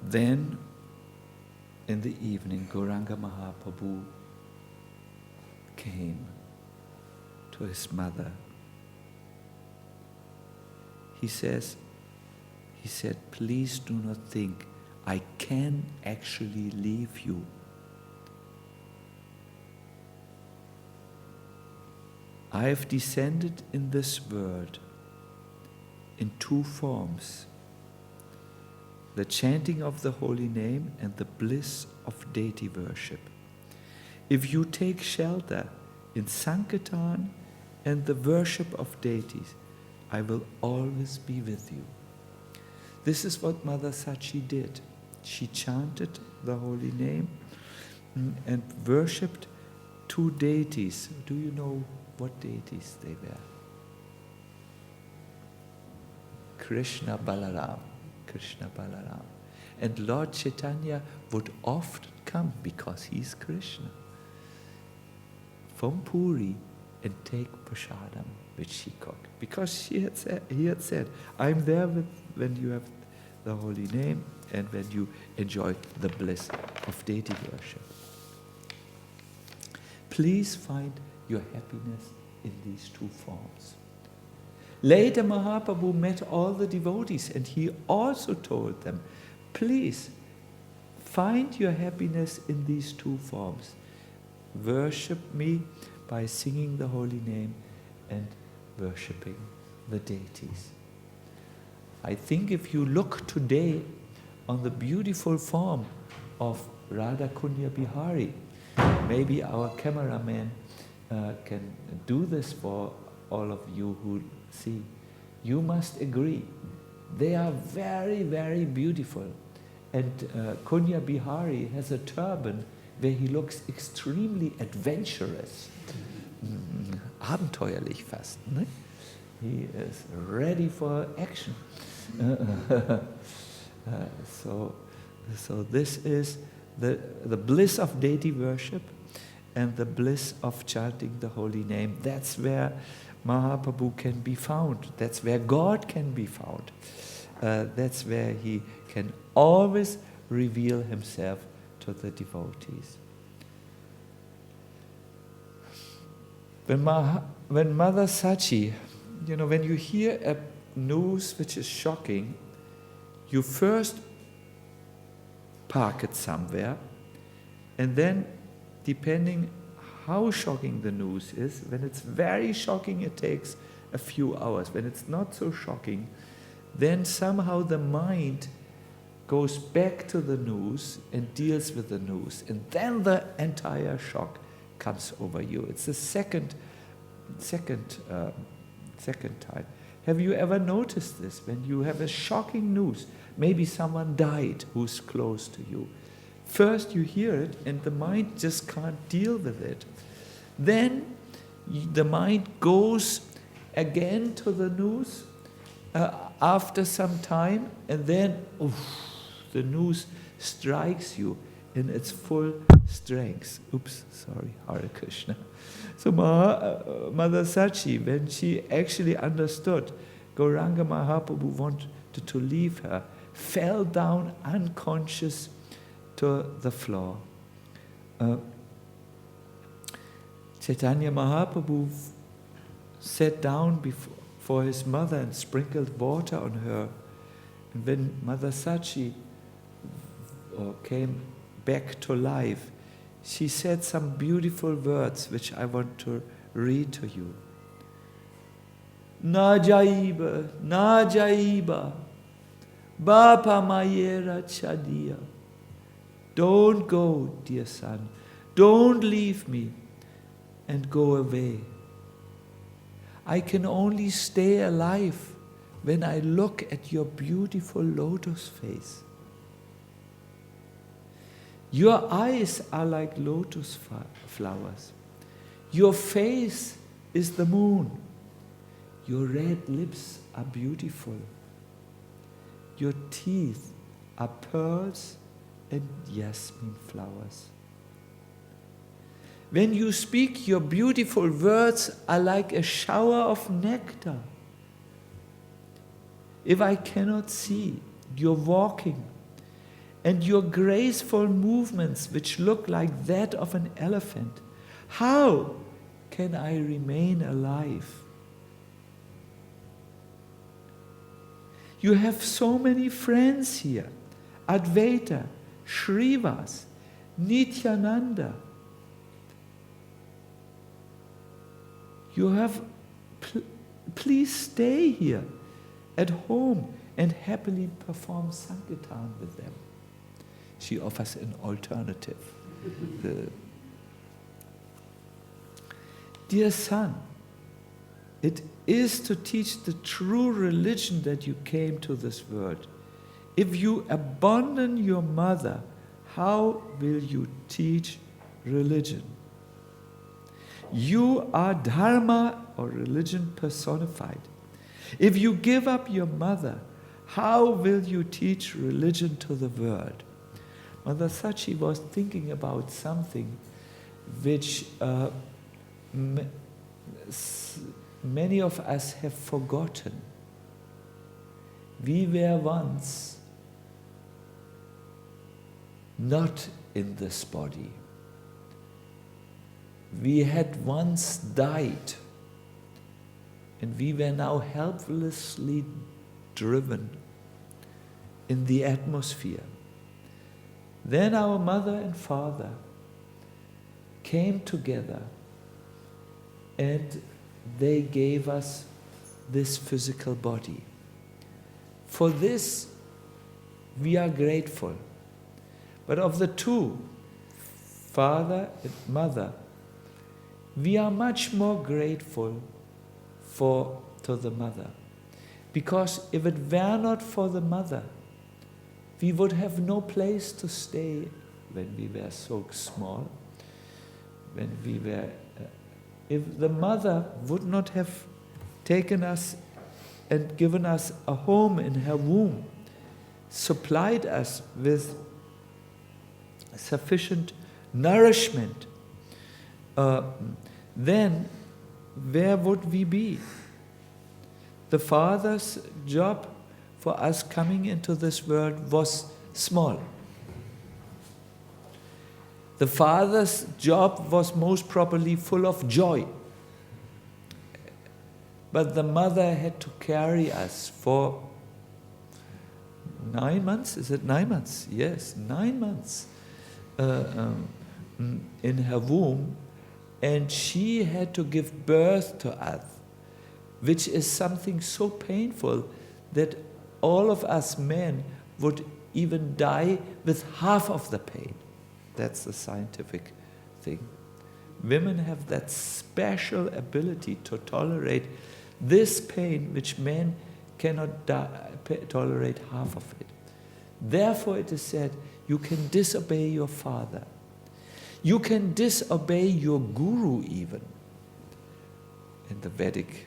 Then, in the evening, Gauranga Mahaprabhu came to his mother. He said, please do not think I can actually leave you. I have descended in this world in 2 forms: the chanting of the holy name and the bliss of deity worship. If you take shelter in Sankirtan and the worship of deities, I will always be with you. This is what Mother Sachi did. She chanted the holy name and worshipped 2 deities. Do you know what deities they were? Krishna Balaram. Krishna Balaram. And Lord Chaitanya would often come, because he's Krishna, from Puri and take prasadam, which she cooked. Because he had said, I'm there when you have the holy name and when you enjoy the bliss of deity worship. Please find your happiness in these 2 forms. Later, Mahaprabhu met all the devotees and he also told them, please find your happiness in these 2 forms. Worship me by singing the holy name and worshipping the deities. I think if you look today on the beautiful form of Radha Kunya Bihari, maybe our cameraman can do this for all of you who see. You must agree, they are very, very beautiful. And Kunya Bihari has a turban where he looks extremely adventurous. Abenteuerlich fast. Ne? He is ready for action. So this is the bliss of deity worship and the bliss of chanting the holy name. That's where Mahaprabhu can be found. That's where God can be found. That's where he can always reveal himself to the devotees. When Mother Sachi, when you hear a news which is shocking, you first park it somewhere, and then, depending how shocking the news is, when it's very shocking, it takes a few hours. When it's not so shocking, then somehow the mind goes back to the news and deals with the news, and then the entire shock comes over you. It's the second time. Have you ever noticed this? When you have a shocking news, maybe someone died who's close to you. First you hear it and the mind just can't deal with it. Then the mind goes again to the news after some time, and then the news strikes you in its full strength. Hare Krishna. So Mother Sachi, when she actually understood Gauranga Mahaprabhu wanted to leave her, fell down unconscious to the floor. Chaitanya Mahaprabhu sat down before his mother and sprinkled water on her. And when Mother Sachi came back to life, she said some beautiful words which I want to read to you. Na jaiba, Bapa mayera chadia. Don't go, dear son. Don't leave me and go away. I can only stay alive when I look at your beautiful lotus face. Your eyes are like lotus flowers. Your face is the moon. Your red lips are beautiful. Your teeth are pearls and jasmine flowers. When you speak, your beautiful words are like a shower of nectar. If I cannot see your walking and your graceful movements, which look like that of an elephant, how can I remain alive? You have so many friends here: Advaita, Shrivas, Nityananda. You have, please stay here at home and happily perform Sankirtan with them. She offers an alternative. Dear son, it is to teach the true religion that you came to this world. If you abandon your mother, how will you teach religion? You are dharma, or religion personified. If you give up your mother, how will you teach religion to the world? Mother Sachi was thinking about something which many of us have forgotten. We were once not in this body. We had once died, and we were now helplessly driven in the atmosphere. Then our mother and father came together and they gave us this physical body. For this, we are grateful. But of the two, father and mother, we are much more grateful to the mother. Because if it were not for the mother, we would have no place to stay when we were so small. When we were, if the mother would not have taken us and given us a home in her womb, supplied us with sufficient nourishment, then where would we be? The father's job for us coming into this world was small. The father's job was most probably full of joy. But the mother had to carry us for 9 months. Is it 9 months? Yes, 9 months in her womb. And she had to give birth to us, which is something so painful that all of us men would even die with half of the pain. That's the scientific thing. Women have that special ability to tolerate this pain which men cannot tolerate half of it. Therefore it is said, you can disobey your father. You can disobey your guru even, in the Vedic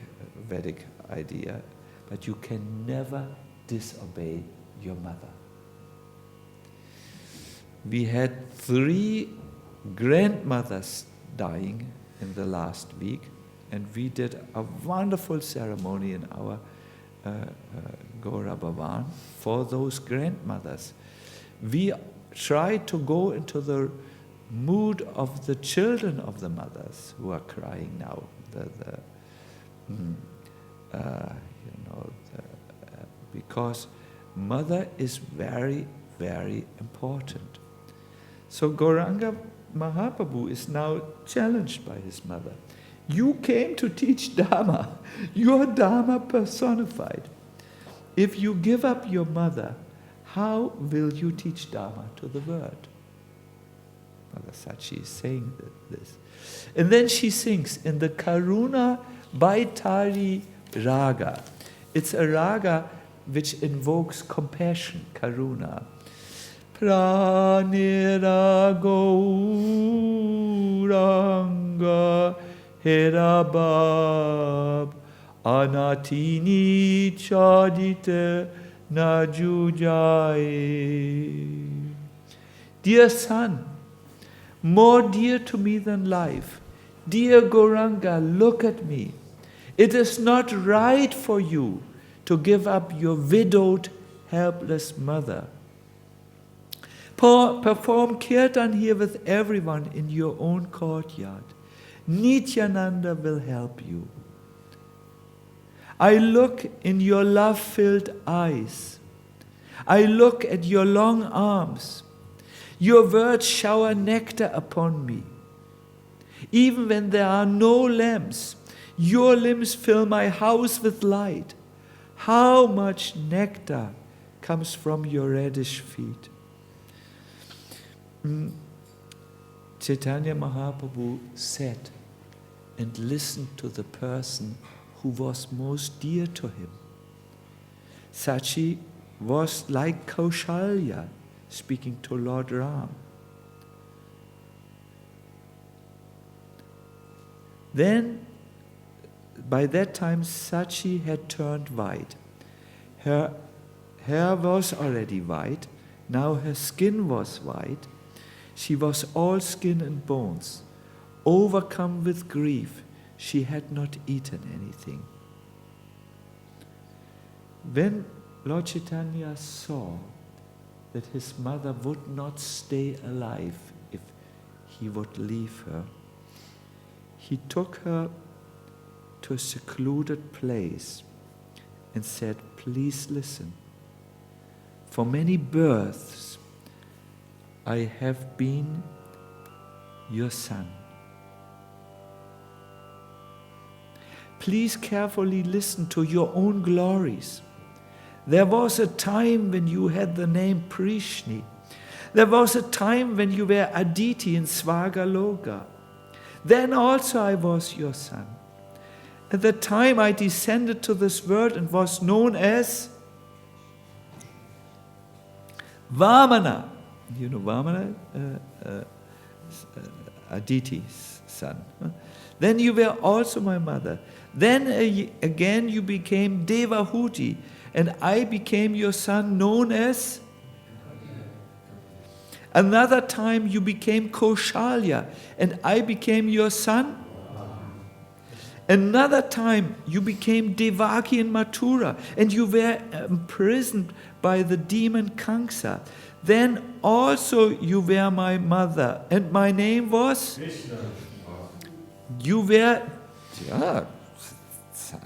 idea, but you can never disobey your mother. We had 3 grandmothers dying in the last week, and we did a wonderful ceremony in our Gaura Bhavan for those grandmothers. We tried to go into the mood of the children of the mothers who are crying now. Because mother is very, very important. So Gauranga Mahaprabhu is now challenged by his mother. You came to teach Dharma. You're Dharma personified. If you give up your mother, how will you teach Dharma to the world? Mother Sachi is saying this. And then she sings in the Karuna Baitari Raga. It's a raga which invokes compassion, Karuna. Pranira Gauranga Herabab Anatini Chadite Najujai. Dear son, more dear to me than life, dear Gauranga, look at me. It is not right for you to give up your widowed, helpless mother. Perform kirtan here with everyone in your own courtyard. Nityananda will help you. I look in your love-filled eyes. I look at your long arms. Your words shower nectar upon me. Even when there are no lamps, your limbs fill my house with light. How much nectar comes from your reddish feet? Chaitanya Mahaprabhu sat and listened to the person who was most dear to him. Sachi was like Kaushalya speaking to Lord Ram. Then, by that time, Sachi had turned white. Her hair was already white. Now her skin was white. She was all skin and bones. Overcome with grief, she had not eaten anything. When Lord Chaitanya saw that his mother would not stay alive if he would leave her, he took her to a secluded place and said, please listen. For many births, I have been your son. Please carefully listen to your own glories. There was a time when you had the name Prishni. There was a time when you were Aditi in Svagaloka. Then also I was your son. At the time I descended to this world and was known as Vamana. You know Vamana? Aditi's son. Then you were also my mother. Then again you became Devahuti, and I became your son known as... Another time you became Kaushalya, and I became your son. Another time you became Devaki in Mathura, and you were imprisoned by the demon Kamsa. Then also you were my mother, and my name was? Krishna. You were, yeah,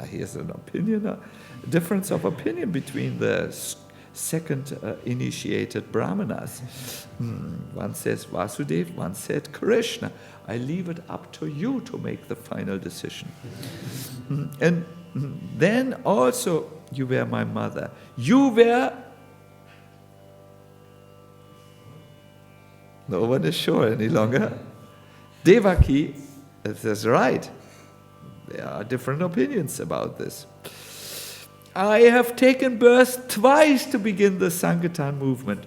here's an opinion, a difference of opinion between the second initiated Brahmanas. One says Vasudeva, one said Krishna. I leave it up to you to make the final decision. And then also you were my mother. You were... No one is sure any longer. Devaki, that's right. There are different opinions about this. I have taken birth twice to begin the Sankirtan movement.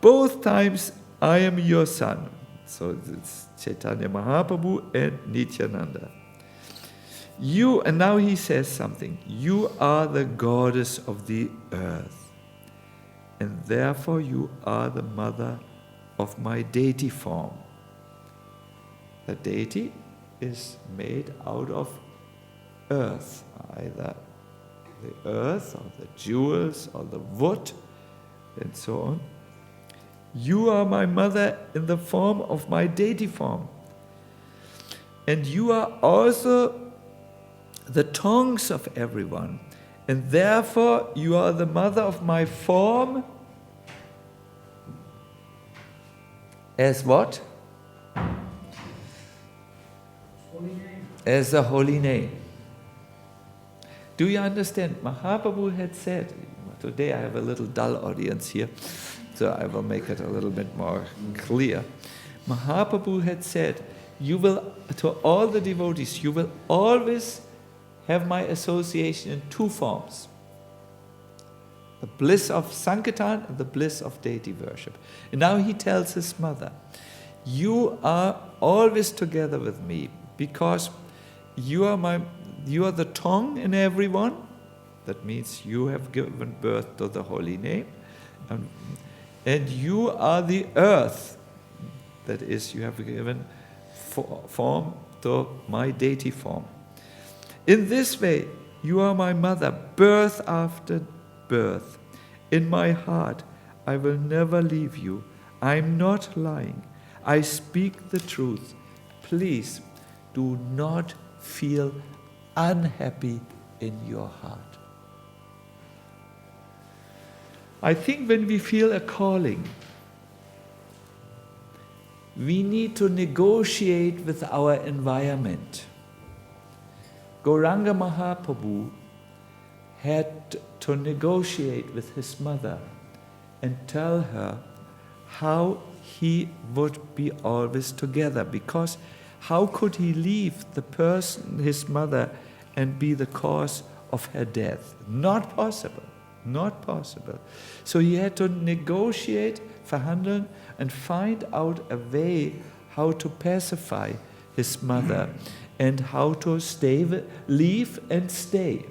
Both times I am your son. So it's Chaitanya Mahaprabhu and Nityananda. You, and now he says something. You are the goddess of the earth. And therefore you are the mother of my deity form. The deity is made out of earth, either the earth or the jewels or the wood and so on. You are my mother in the form of my deity form. And you are also the tongues of everyone. And therefore you are the mother of my form as what? as the holy name. Do you understand? Mahaprabhu had said, today I have a little dull audience here, so I will make it a little bit more clear. Mahaprabhu had said, you will, to all the devotees, you will always have my association in two forms. The bliss of Sankirtan and the bliss of deity worship. And now he tells his mother, you are always together with me because you are the tongue in everyone. That means you have given birth to the holy name. And you are the earth. That is, you have given form to my deity form. In this way, you are my mother, birth after birth. In my heart, I will never leave you. I am not lying. I speak the truth. Please do not feel unhappy in your heart. I think when we feel a calling, we need to negotiate with our environment. Gauranga Mahaprabhu had to negotiate with his mother and tell her how he would be always together, because how could he leave the person, his mother, and be the cause of her death? Not possible. Not possible. So he had to negotiate, verhandeln, and find out a way how to pacify his mother and how to leave and stay.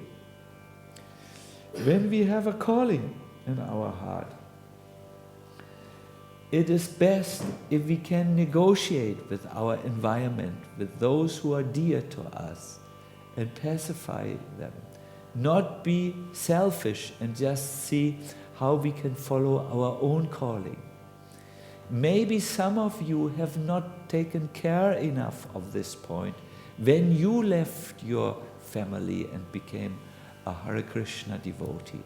When we have a calling in our heart, it is best if we can negotiate with our environment, with those who are dear to us, and pacify them. Not be selfish and just see how we can follow our own calling. Maybe some of you have not taken care enough of this point when you left your family and became a Hare Krishna devotee.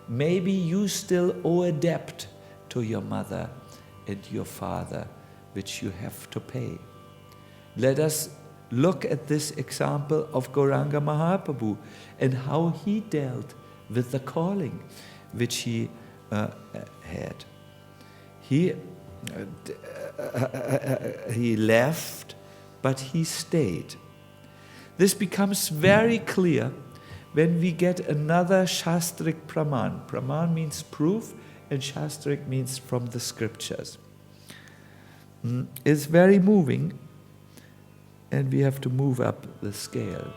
Maybe you still owe a debt to your mother and your father, which you have to pay. Let us look at this example of Gauranga Mahaprabhu and how he dealt with the calling which he had. He left, but he stayed. This becomes very clear when we get another Shastrik Praman. Praman means proof, and Shastrik means from the scriptures. It's very moving, and we have to move up the scale.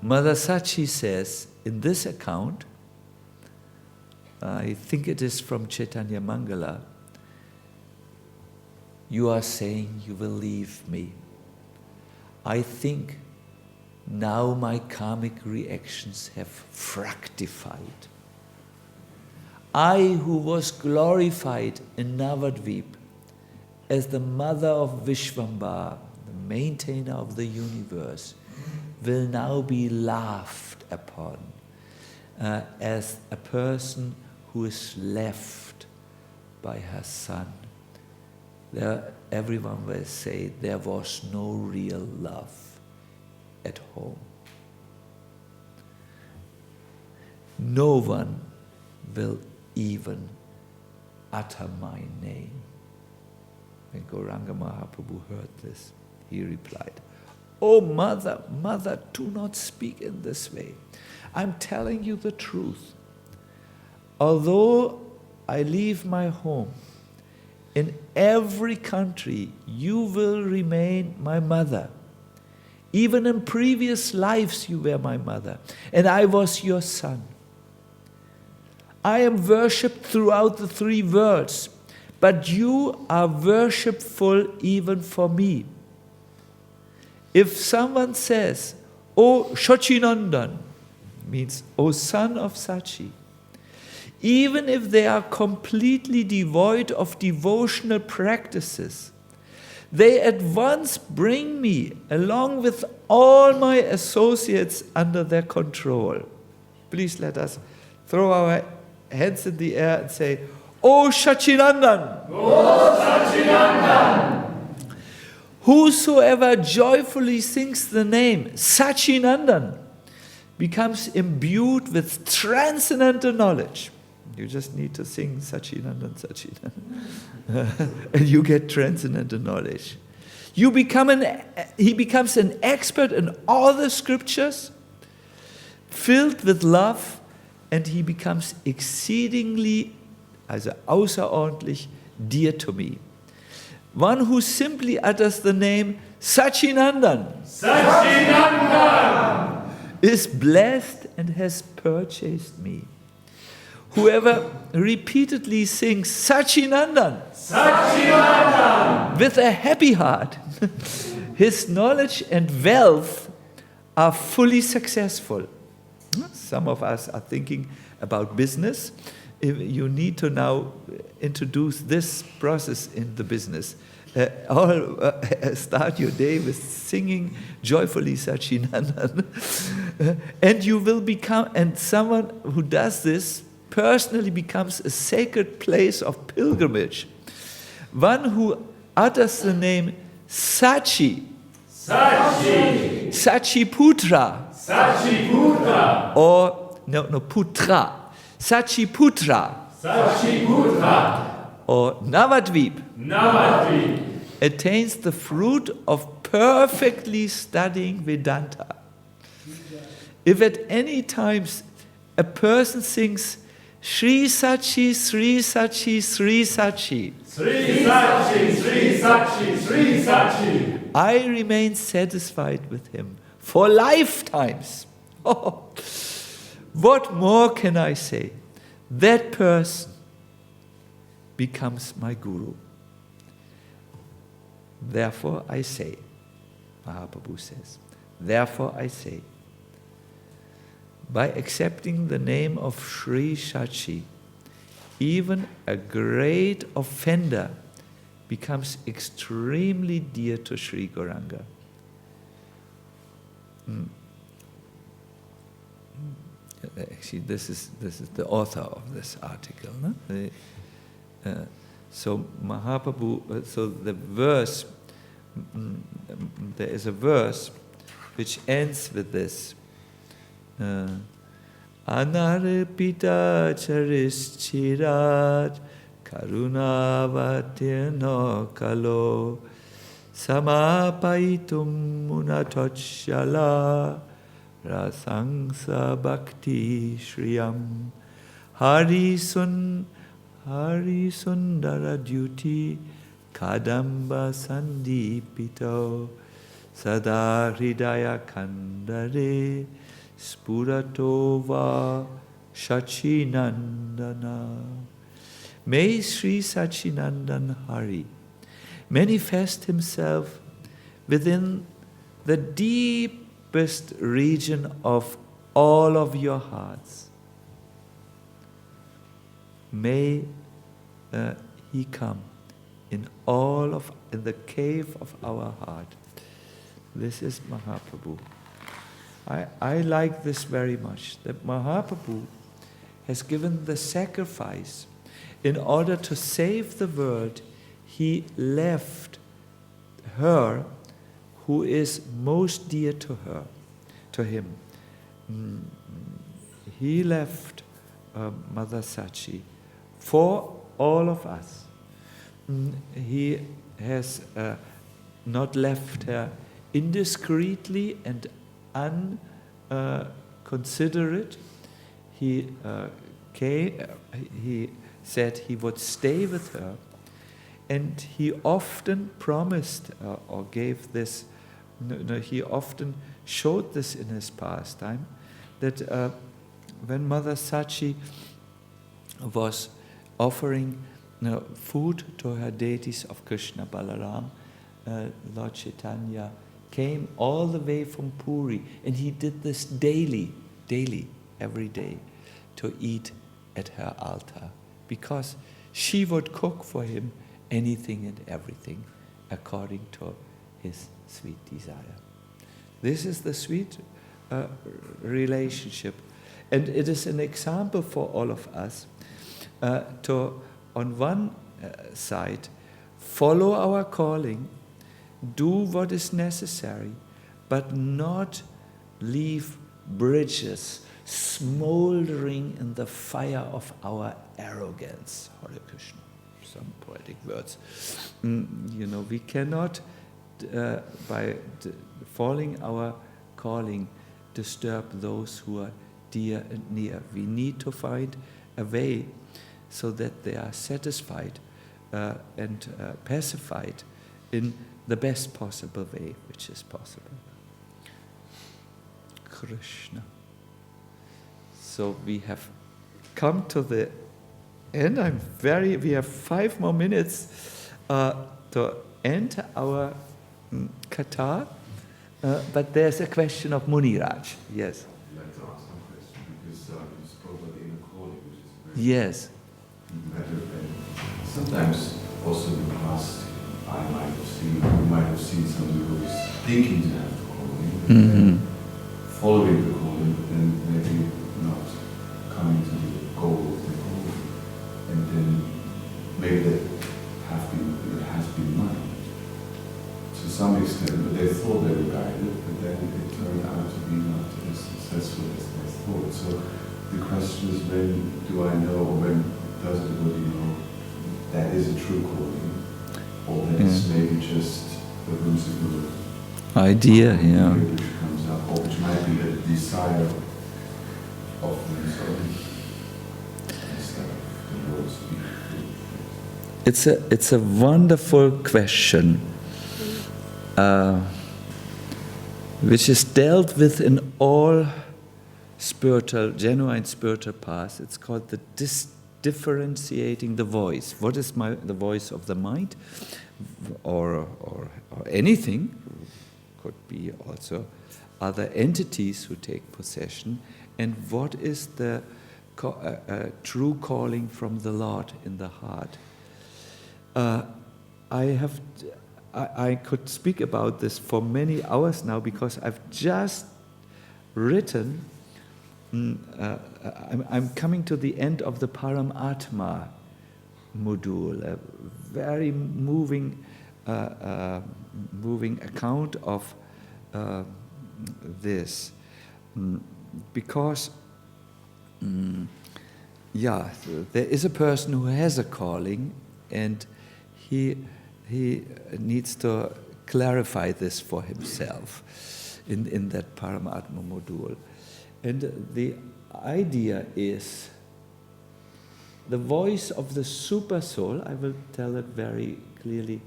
Mother Sachi says in this account, I think it is from Chaitanya Mangala, you are saying you will leave me. I think now my karmic reactions have fructified. I, who was glorified in Navadvip as the mother of Vishvambara, the maintainer of the universe, will now be laughed upon as a person who is left by her son. Everyone will say there was no real love at home. No one will even utter my name. When Gauranga Mahaprabhu heard this, he replied, "Oh mother, mother, do not speak in this way. I'm telling you the truth. Although I leave my home, in every country you will remain my mother. Even in previous lives you were my mother, and I was your son. I am worshipped throughout the three worlds, but you are worshipful even for me. If someone says, O Sacinandana, means O son of Sachi, even if they are completely devoid of devotional practices, they at once bring me, along with all my associates, under their control. Please let us throw our hands in the air and say, O Sacinandana! O Sacinandana! Whosoever joyfully sings the name Sacinandana becomes imbued with transcendental knowledge. You just need to sing Sacinandana, Sacinandana, and you get transcendental knowledge. He becomes an expert in all the scriptures, filled with love, and he becomes exceedingly, also außerordentlich, dear to me. One who simply utters the name Sacinandana, Sacinandana! is blessed and has purchased me. Whoever repeatedly sings Sacinandana, Sacinandana! with a happy heart, his knowledge and wealth are fully successful. Some of us are thinking about business. You need to now introduce this process in the business. Start your day with singing joyfully Sacinandana. And you will become, and someone who does this personally becomes a sacred place of pilgrimage. One who utters the name Sachi, Sachiputra, or Putra, Sachiputra, or Navadvip, attains the fruit of perfectly studying Vedanta. If at any times a person sings Sri Sachi, Sri Sachi, Sri Sachi, Sri Sachi, Sri Sachi, Sri Sachi, I remain satisfied with him for lifetimes. Oh, what more can I say? That person becomes my guru. Therefore I say, Mahaprabhu says, therefore I say, by accepting the name of Sri Sachi, even a great offender becomes extremely dear to Sri Gauranga. Actually, this is the author of this article. No? So Mahaprabhu, so the verse, there is a verse which ends with this. Anarpita charischirat karunavatino kalo samapaitum munatotshala rasangsa bhakti shriyam Harisundara duty kadamba sandipito sada hridaya kandare Spuratova Sacinandana. May Sri Sacinandana Hari manifest himself within the deepest region of all of your hearts. May he come in the cave of our heart. This is Mahaprabhu. I like this very much, that Mahaprabhu has given the sacrifice. In order to save the world, he left her who is most dear to him. He left Mother Sachi for all of us. He has not left her indiscreetly and unconsiderate. He said he would stay with her, and he often promised or gave this. He often showed this in his pastime, that when Mother Sachi was offering food to her deities of Krishna, Balaram, Lord Chaitanya came all the way from Puri, and he did this daily, every day, to eat at her altar, because she would cook for him anything and everything, according to his sweet desire. This is the sweet relationship. And it is an example for all of us to, on one side, follow our calling, do what is necessary, but not leave bridges smoldering in the fire of our arrogance. Hare Krishna, some poetic words. We cannot, by following our calling, disturb those who are dear and near. We need to find a way so that they are satisfied and pacified in the best possible way which is possible. Krishna. So we have come to the end. We have 5 more minutes to end our kata, but there's a question of Muniraj. Yes. I'd like to ask one question because you spoke about the inner calling, which is very Yes. matter. And sometimes also in the past, you might have seen somebody who is thinking to have the calling, and following the calling, but then maybe not coming to the goal of the calling, and then maybe that has been mine to some extent, but they thought they were guided, but then it turned out to be not as successful as they thought. So the question is, when do I know, or when does everybody know that is a true calling, or that it's maybe just a whimsical idea, yeah. which comes up, or which might be a desire of one's own instead of the Lord's will. It's a wonderful question, which is dealt with in all genuine spiritual paths. It's called the differentiating the voice. What is the voice of the mind, or anything? Could be also other entities who take possession. And what is the true calling from the Lord in the heart? I could speak about this for many hours now, because I've just written. I'm coming to the end of the Paramatma module, a very moving account of this, because there is a person who has a calling, and he needs to clarify this for himself in that Paramatma module. And the idea is the voice of the super soul. I will tell it very clearly.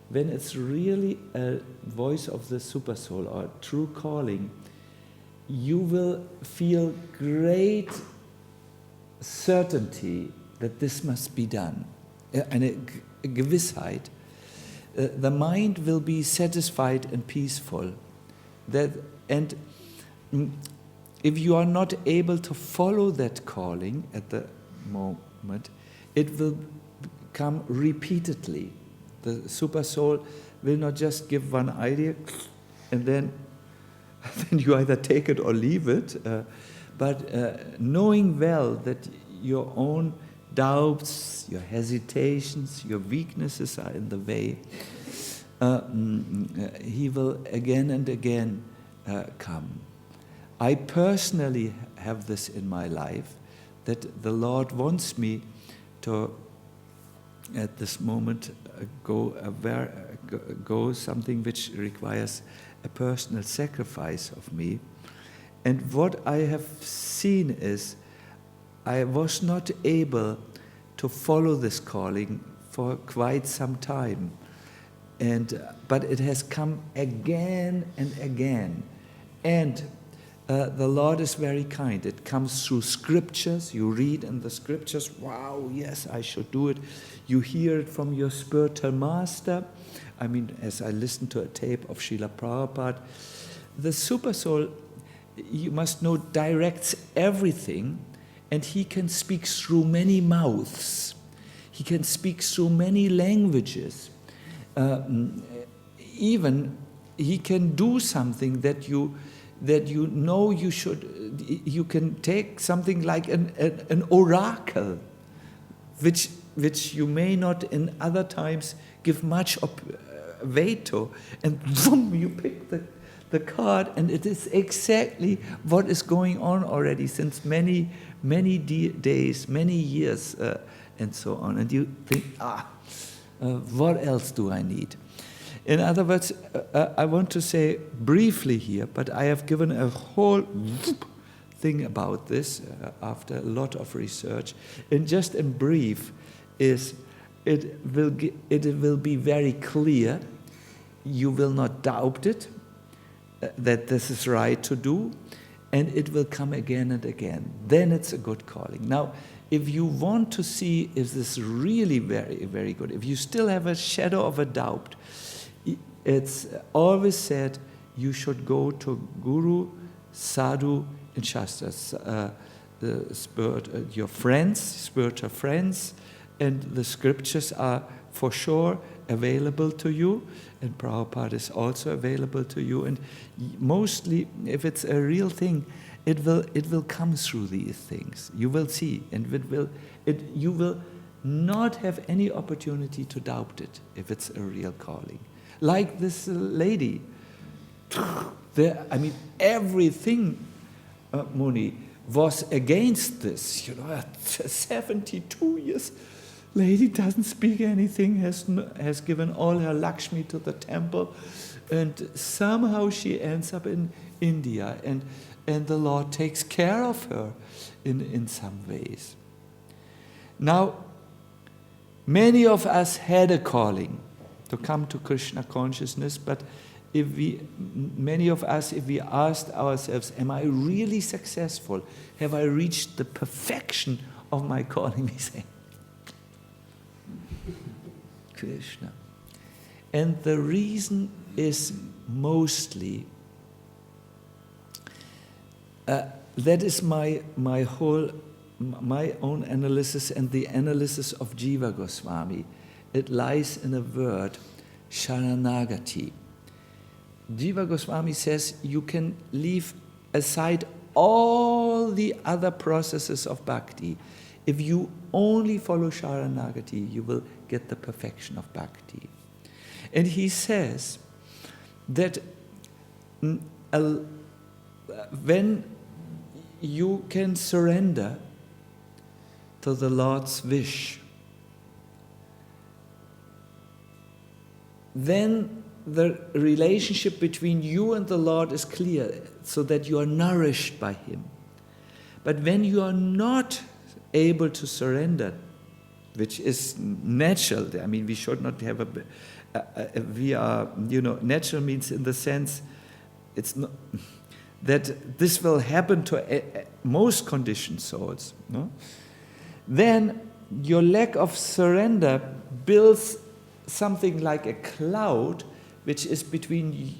When it's really a voice of the super soul or true calling, you will feel great certainty that this must be done, and a Gewissheit. The mind will be satisfied and peaceful. And if you are not able to follow that calling at the moment, it will come repeatedly. The super soul will not just give one idea and then you either take it or leave it, but knowing well that your own doubts, your hesitations, your weaknesses are in the way, he will again and again come. I personally have this in my life, that the Lord wants me to, at this moment, go something which requires a personal sacrifice of me. And what I have seen is, I was not able to follow this calling for quite some time, but it has come again and again. And the Lord is very kind. It comes through scriptures. You read in the scriptures, wow, yes, I should do it. You hear it from your spiritual master. I mean, as I listen to a tape of Srila Prabhupada, the super soul, you must know, directs everything, and he can speak through many mouths. He can speak through many languages. even he can do something that you know you should. You can take something like an oracle, which you may not in other times give much weight to, and boom, you pick the card, and it is exactly what is going on already since many days, many years, and so on. And you think, what else do I need? In other words, I want to say briefly here, but I have given a whole thing about this after a lot of research. And just in brief, it will be very clear. You will not doubt it, that this is right to do, and it will come again and again. Then it's a good calling. Now, if you want to see is this really very, very good, if you still have a shadow of a doubt, it's always said you should go to Guru, Sadhu, and Shastras, your friends, spiritual friends, and the scriptures are for sure available to you, and Prabhupada is also available to you. And mostly, if it's a real thing, it will come through these things. You will see, and you will not have any opportunity to doubt it if it's a real calling. Like this lady, everything, Muni, was against this. At 72 years, lady doesn't speak anything, has given all her Lakshmi to the temple, and somehow she ends up in India, and the Lord takes care of her in some ways. Now, many of us had a calling to come to Krishna consciousness, but many of us, if we asked ourselves, am I really successful? Have I reached the perfection of my calling? We say, Krishna. And the reason is mostly, that is my own analysis and the analysis of Jiva Goswami. It lies in a word, Sharanagati. Jiva Goswami says you can leave aside all the other processes of bhakti. If you only follow Sharanagati, you will get the perfection of bhakti. And he says that when you can surrender to the Lord's wish, then the relationship between you and the Lord is clear, so that you are nourished by Him. But when you are not able to surrender, which is natural, we should not have natural means in the sense, it's not, that this will happen to most conditioned souls, no? Then your lack of surrender builds something like a cloud which is between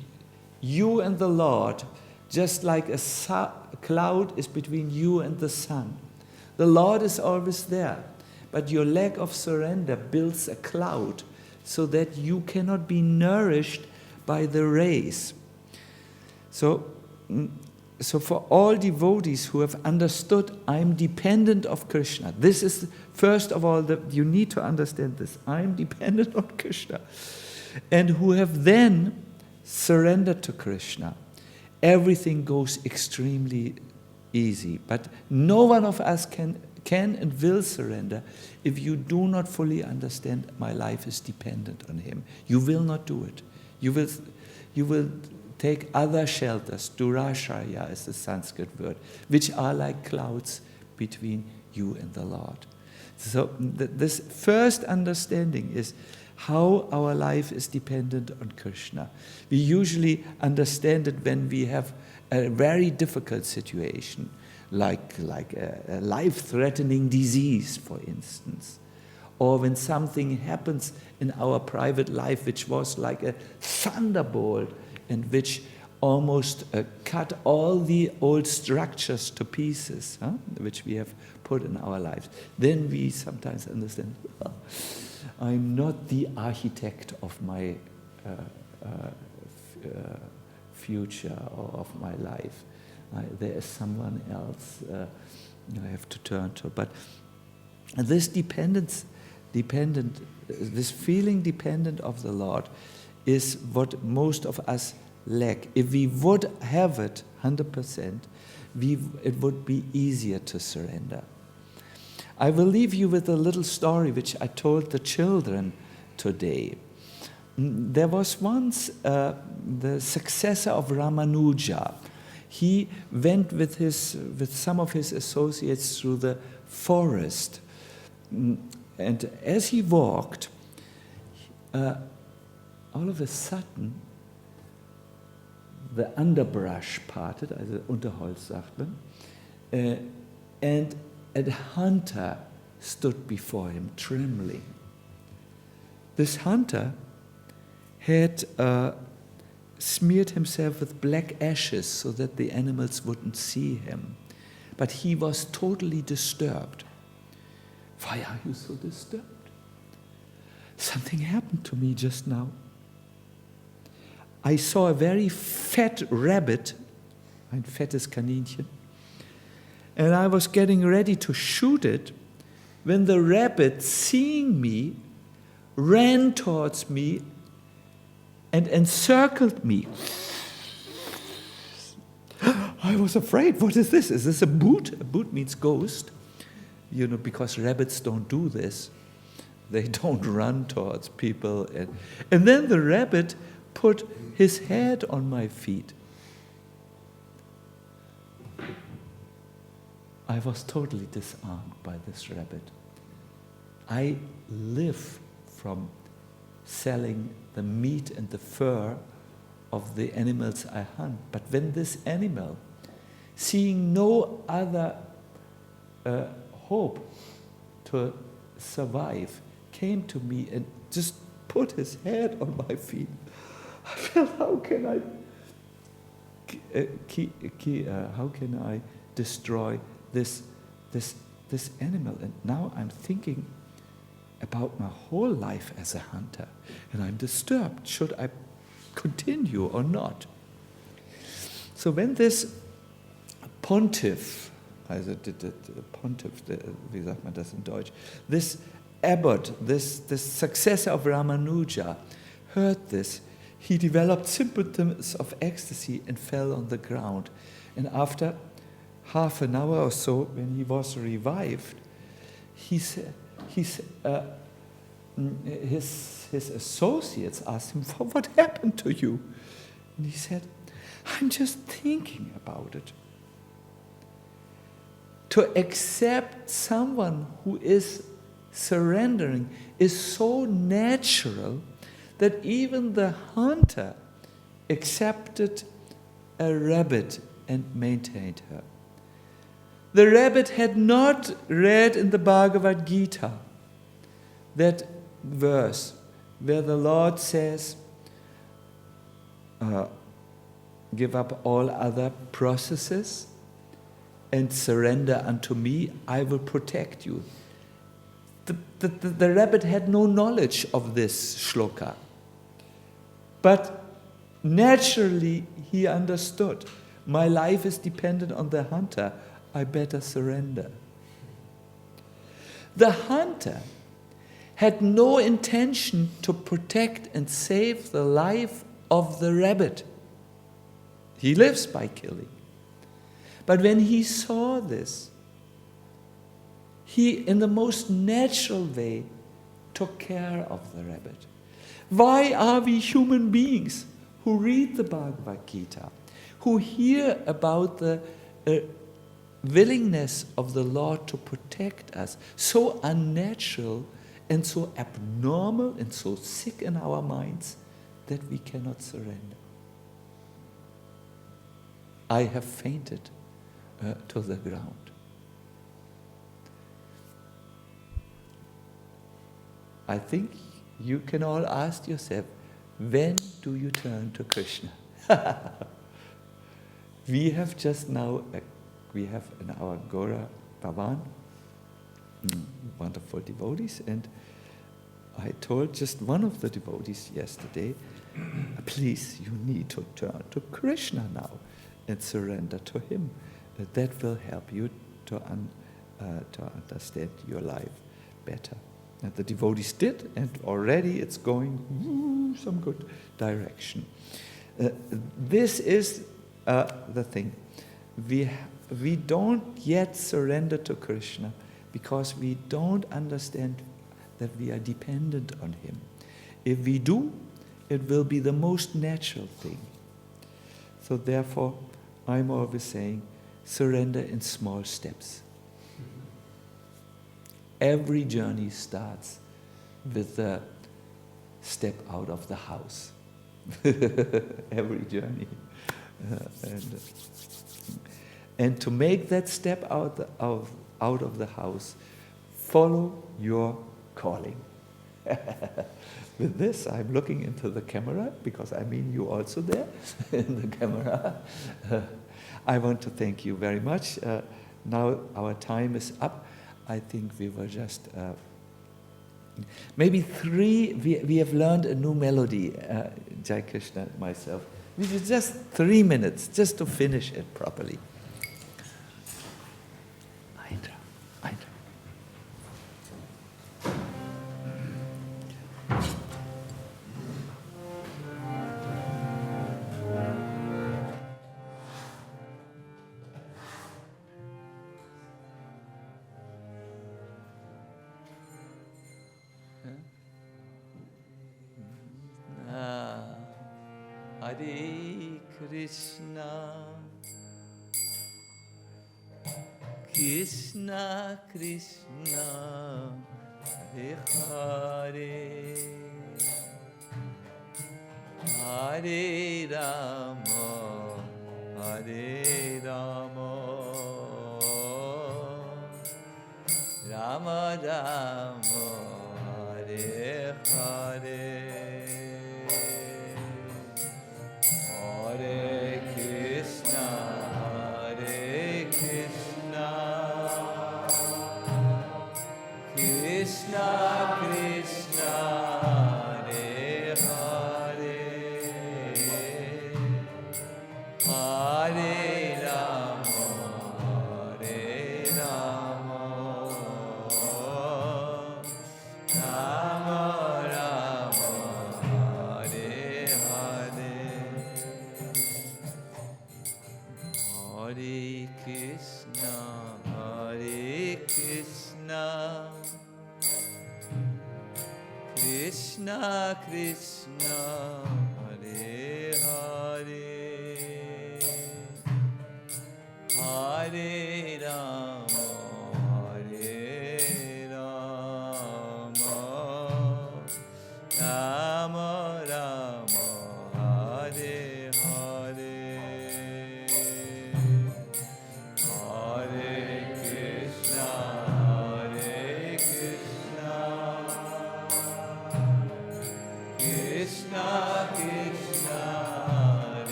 you and the Lord, just like a cloud is between you and the sun. The Lord is always there, but your lack of surrender builds a cloud so that you cannot be nourished by the rays. So for all devotees who have understood, I'm dependent of Krishna. This is, first of all, you need to understand this. I'm dependent on Krishna. And who have then surrendered to Krishna. Everything goes extremely easy. But no one of us can and will surrender if you do not fully understand my life is dependent on Him. You will not do it. You will take other shelters, durashraya is the Sanskrit word, which are like clouds between you and the Lord. So this first understanding is how our life is dependent on Krishna. We usually understand it when we have a very difficult situation, like a life-threatening disease, for instance, or when something happens in our private life which was like a thunderbolt and which almost cut all the old structures to pieces, which we have put in our lives. Then we sometimes understand, I'm not the architect of my future or of my life. There is someone else I have to turn to. But this this feeling dependent of the Lord is what most of us lack. If we would have it 100%, it would be easier to surrender. I will leave you with a little story which I told the children today. There was once the successor of Ramanuja. He went with some of his associates through the forest. And as he walked, all of a sudden, the underbrush parted, also Unterholz sagt man, and a hunter stood before him, trembling. This hunter had smeared himself with black ashes so that the animals wouldn't see him. But he was totally disturbed. Why are you so disturbed? Something happened to me just now. I saw a very fat rabbit, ein fettes Kaninchen, and I was getting ready to shoot it when the rabbit, seeing me, ran towards me and encircled me. I was afraid. What is this? Is this a boot? A boot means ghost. You know, because rabbits don't do this. They don't run towards people. And then the rabbit put his head on my feet. I was totally disarmed by this rabbit. I live from selling the meat and the fur of the animals I hunt. But when this animal, seeing no other hope to survive, came to me and just put his head on my feet, I felt, how can I destroy this animal? And now I'm thinking about my whole life as a hunter, and I'm disturbed. Should I continue or not? So when this pontiff, also Pontiff, wie sagt man das in Deutsch, this abbot, this successor of Ramanuja, heard this, he developed symptoms of ecstasy and fell on the ground. And after half an hour or so, when he was revived, his associates asked him, what happened to you? And he said, I'm just thinking about it. To accept someone who is surrendering is so natural that even the hunter accepted a rabbit and maintained her. The rabbit had not read in the Bhagavad Gita that verse where the Lord says, give up all other processes and surrender unto me, I will protect you. The rabbit had no knowledge of this shloka. But naturally he understood, my life is dependent on the hunter, I better surrender. The hunter had no intention to protect and save the life of the rabbit. He lives by killing. But when he saw this, he, in the most natural way, took care of the rabbit. Why are we human beings who read the Bhagavad Gita, who hear about the willingness of the Lord to protect us, so unnatural and so abnormal and so sick in our minds that we cannot surrender? I have fainted to the ground. I think you can all ask yourself, when do you turn to Krishna? We have just now, we have in our Gaura Bhavan wonderful devotees, and I told just one of the devotees yesterday, please, you need to turn to Krishna now and surrender to him. That will help you to understand your life better. And the devotees did, and already it's going some good direction. This is the thing. We don't yet surrender to Krishna because we don't understand that we are dependent on him. If we do, it will be the most natural thing. So therefore, I'm always saying, surrender in small steps. Every journey starts with a step out of the house. Every journey. And to make that step out of the house, follow your calling. With this, I'm looking into the camera, because I mean you also there in the camera. I want to thank you very much. Now our time is up. I think we were just maybe we have learned a new melody, Jai Krishna and myself. We did just 3 minutes, just to finish it properly. Hare Krishna, Krishna Krishna, Hare Hare, Hare Rama, Hare Rama, Rama Rama, Hare Hare. Hare Krishna, Krishna Krishna, Hare Hare, Hare Rama, Hare Rama, Rama Rama, Hare Hare. Hare Krishna, Krishna Krishna, Hare Hare, Hare Rama, Hare Rama, Rama Rama, Hare Hare. Krishna Krishna, Hare Hare, Hare Rama, Hare Rama, Rama Rama, Hare Hare. Hare Krishna,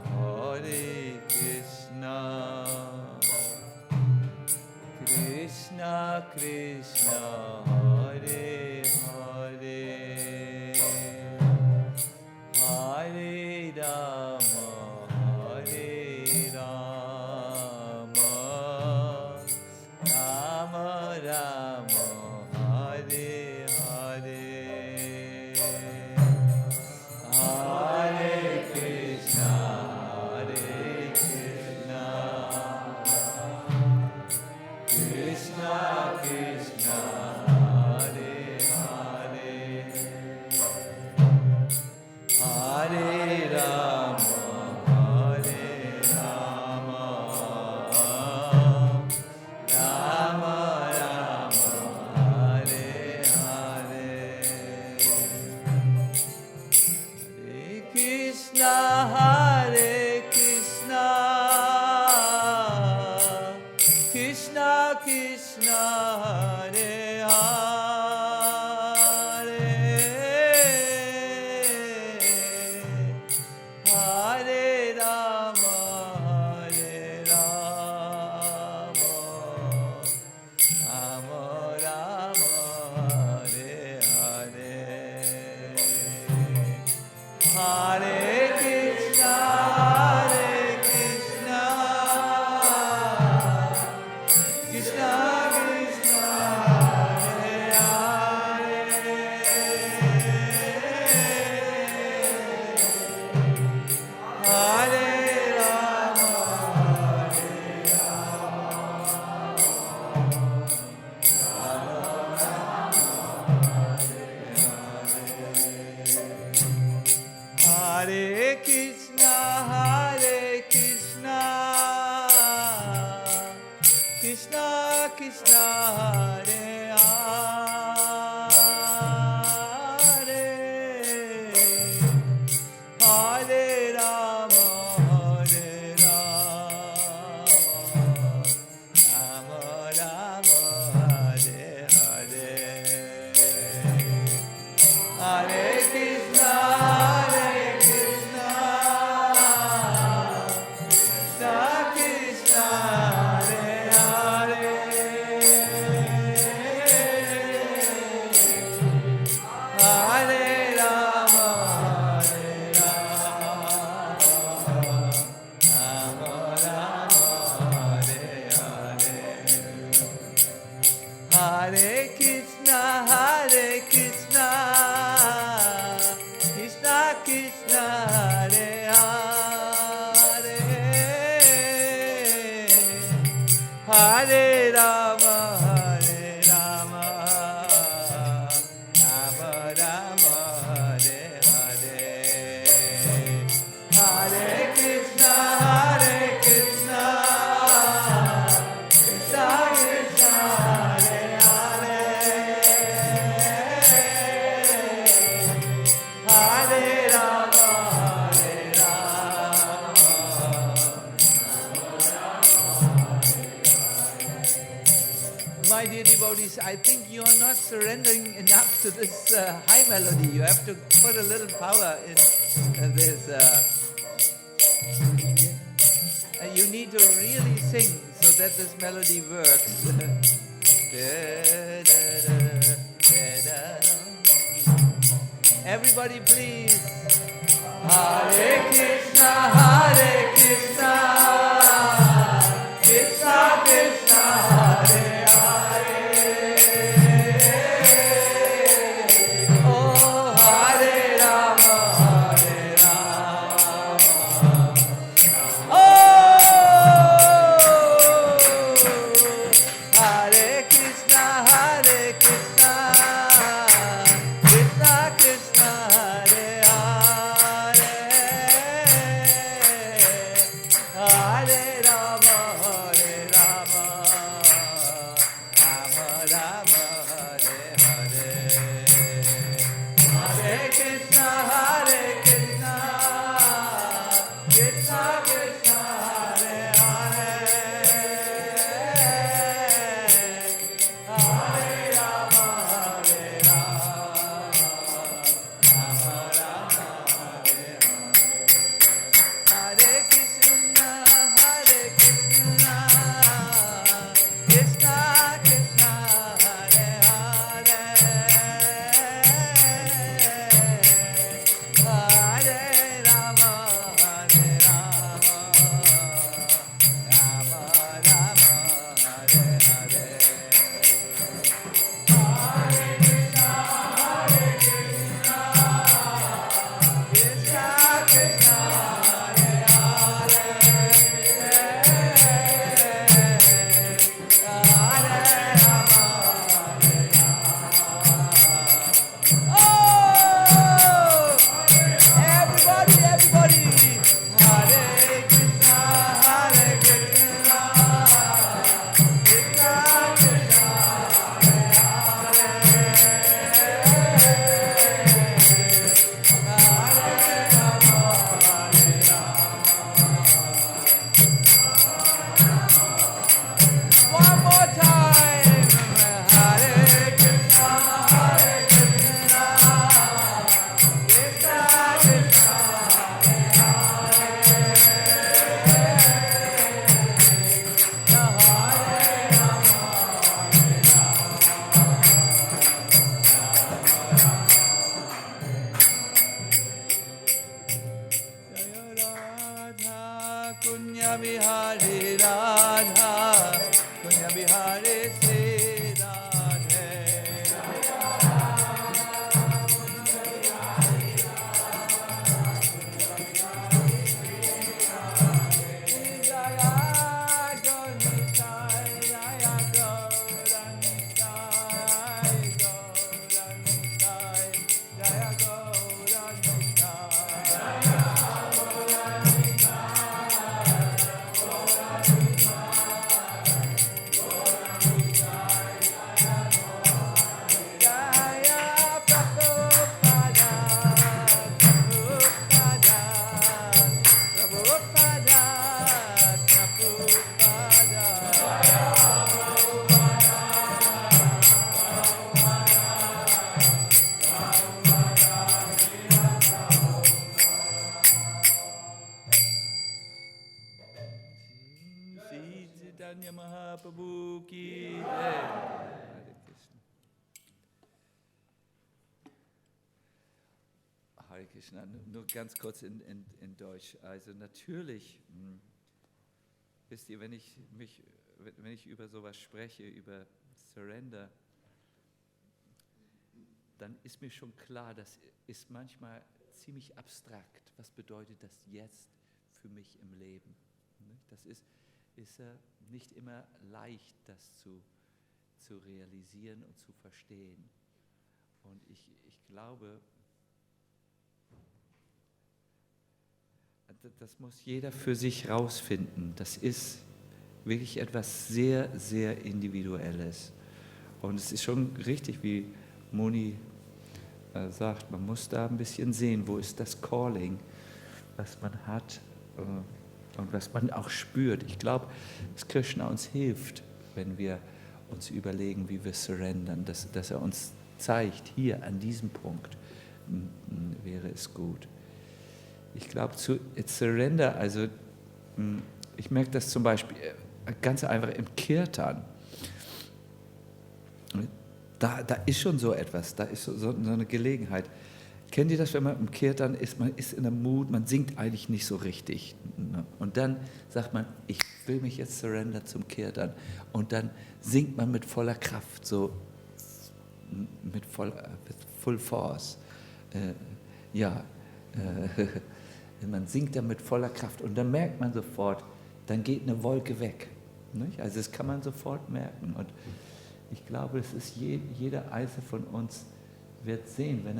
Hare Krishna, Krishna Krishna, Hare Hare, Hare Rama, Hare Rama, Rama Rama, Hare Hare, Hare Krishna, Hare Krishna, Krishna Krishna, Hare Hare, Hare Rama, Hare Rama, Rama Rama, Hare Hare, Hare Krishna, Hare Krishna, My dear devotees, I think you are not surrendering enough to this high melody. You have to put a little power in this. You need to really sing so that this melody works. Everybody please. Hare Krishna, Hare Krishna, Krishna Krishna, Hare Hare. Oh, Hare Rama, Hare Rama. Oh, Hare Krishna, Hare Krishna, Krishna Krishna, Hare Hare. Kunya Bihari Radha, Kunya Bihari Sri Radhe. Jaya Gauranitai, Jaya Gauranitai, Gauranitai, Jaya Chaitanya Mahaprabhu ki Jai. Hare Krishna. Hare Krishna, nur ganz kurz in Deutsch. Also natürlich, wisst ihr, wenn ich über sowas spreche, über Surrender, dann ist mir schon klar, das ist manchmal ziemlich abstrakt. Was bedeutet das jetzt für mich im Leben? Das ist nicht immer leicht, das zu realisieren und zu verstehen. Und ich glaube, das muss jeder für sich rausfinden. Das ist wirklich etwas sehr, sehr Individuelles. Und es ist schon richtig, wie Moni sagt, man muss da ein bisschen sehen, wo ist das Calling, was man hat und was man auch spürt. Ich glaube, dass Krishna uns hilft, wenn wir uns überlegen, wie wir surrendern, dass er uns zeigt, hier an diesem Punkt wäre es gut. Ich glaube, Surrender, also ich merke das zum Beispiel ganz einfach im Kirtan. Da ist schon so etwas, da ist so eine Gelegenheit. Kennt ihr das, wenn man im Kirtan ist, man ist in der Mut, man singt eigentlich nicht so richtig. Und dann sagt man, ich will mich jetzt surrender zum Kirtan. Und dann singt man mit voller Kraft, so mit full force. Man singt dann mit voller Kraft. Und dann merkt man sofort, dann geht eine Wolke weg. Nicht? Also das kann man sofort merken. Und ich glaube, es ist jeder Einzelne von uns wird sehen, wenn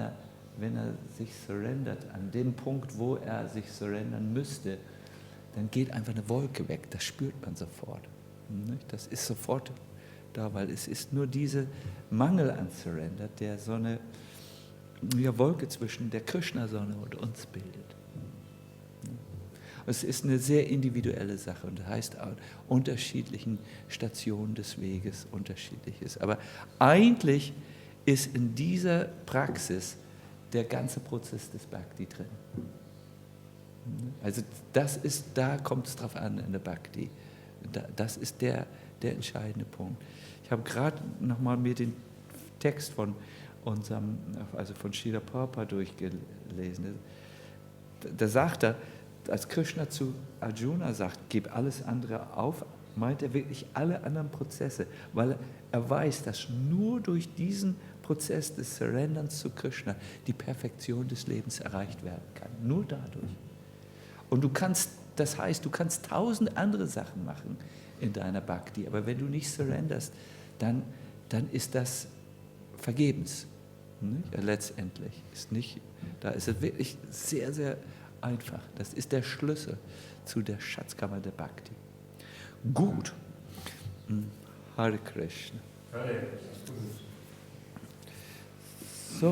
er sich surrendert, an dem Punkt, wo er sich surrendern müsste, dann geht einfach eine Wolke weg, das spürt man sofort. Das ist sofort da, weil es ist nur dieser Mangel an Surrender, der so eine Wolke zwischen der Krishna-Sonne und uns bildet. Es ist eine sehr individuelle Sache und das heißt an unterschiedlichen Stationen des Weges unterschiedliches. Aber eigentlich ist in dieser Praxis der ganze Prozess des Bhakti drin. Also da kommt es drauf an in der Bhakti. Das ist der entscheidende Punkt. Ich habe gerade nochmal mir den Text von Srila Prabhupada durchgelesen. Da sagt er, als Krishna zu Arjuna sagt, gib alles andere auf, meint er wirklich alle anderen Prozesse, weil er weiß, dass nur durch diesen Prozess des Surrenderns zu Krishna die Perfektion des Lebens erreicht werden kann. Nur dadurch. Und du kannst 1000 andere Sachen machen in deiner Bhakti, aber wenn du nicht surrenderst, dann ist das vergebens. Nicht? Letztendlich da ist es wirklich sehr, sehr einfach. Das ist der Schlüssel zu der Schatzkammer der Bhakti. Gut. Hare Krishna. Hare Krishna.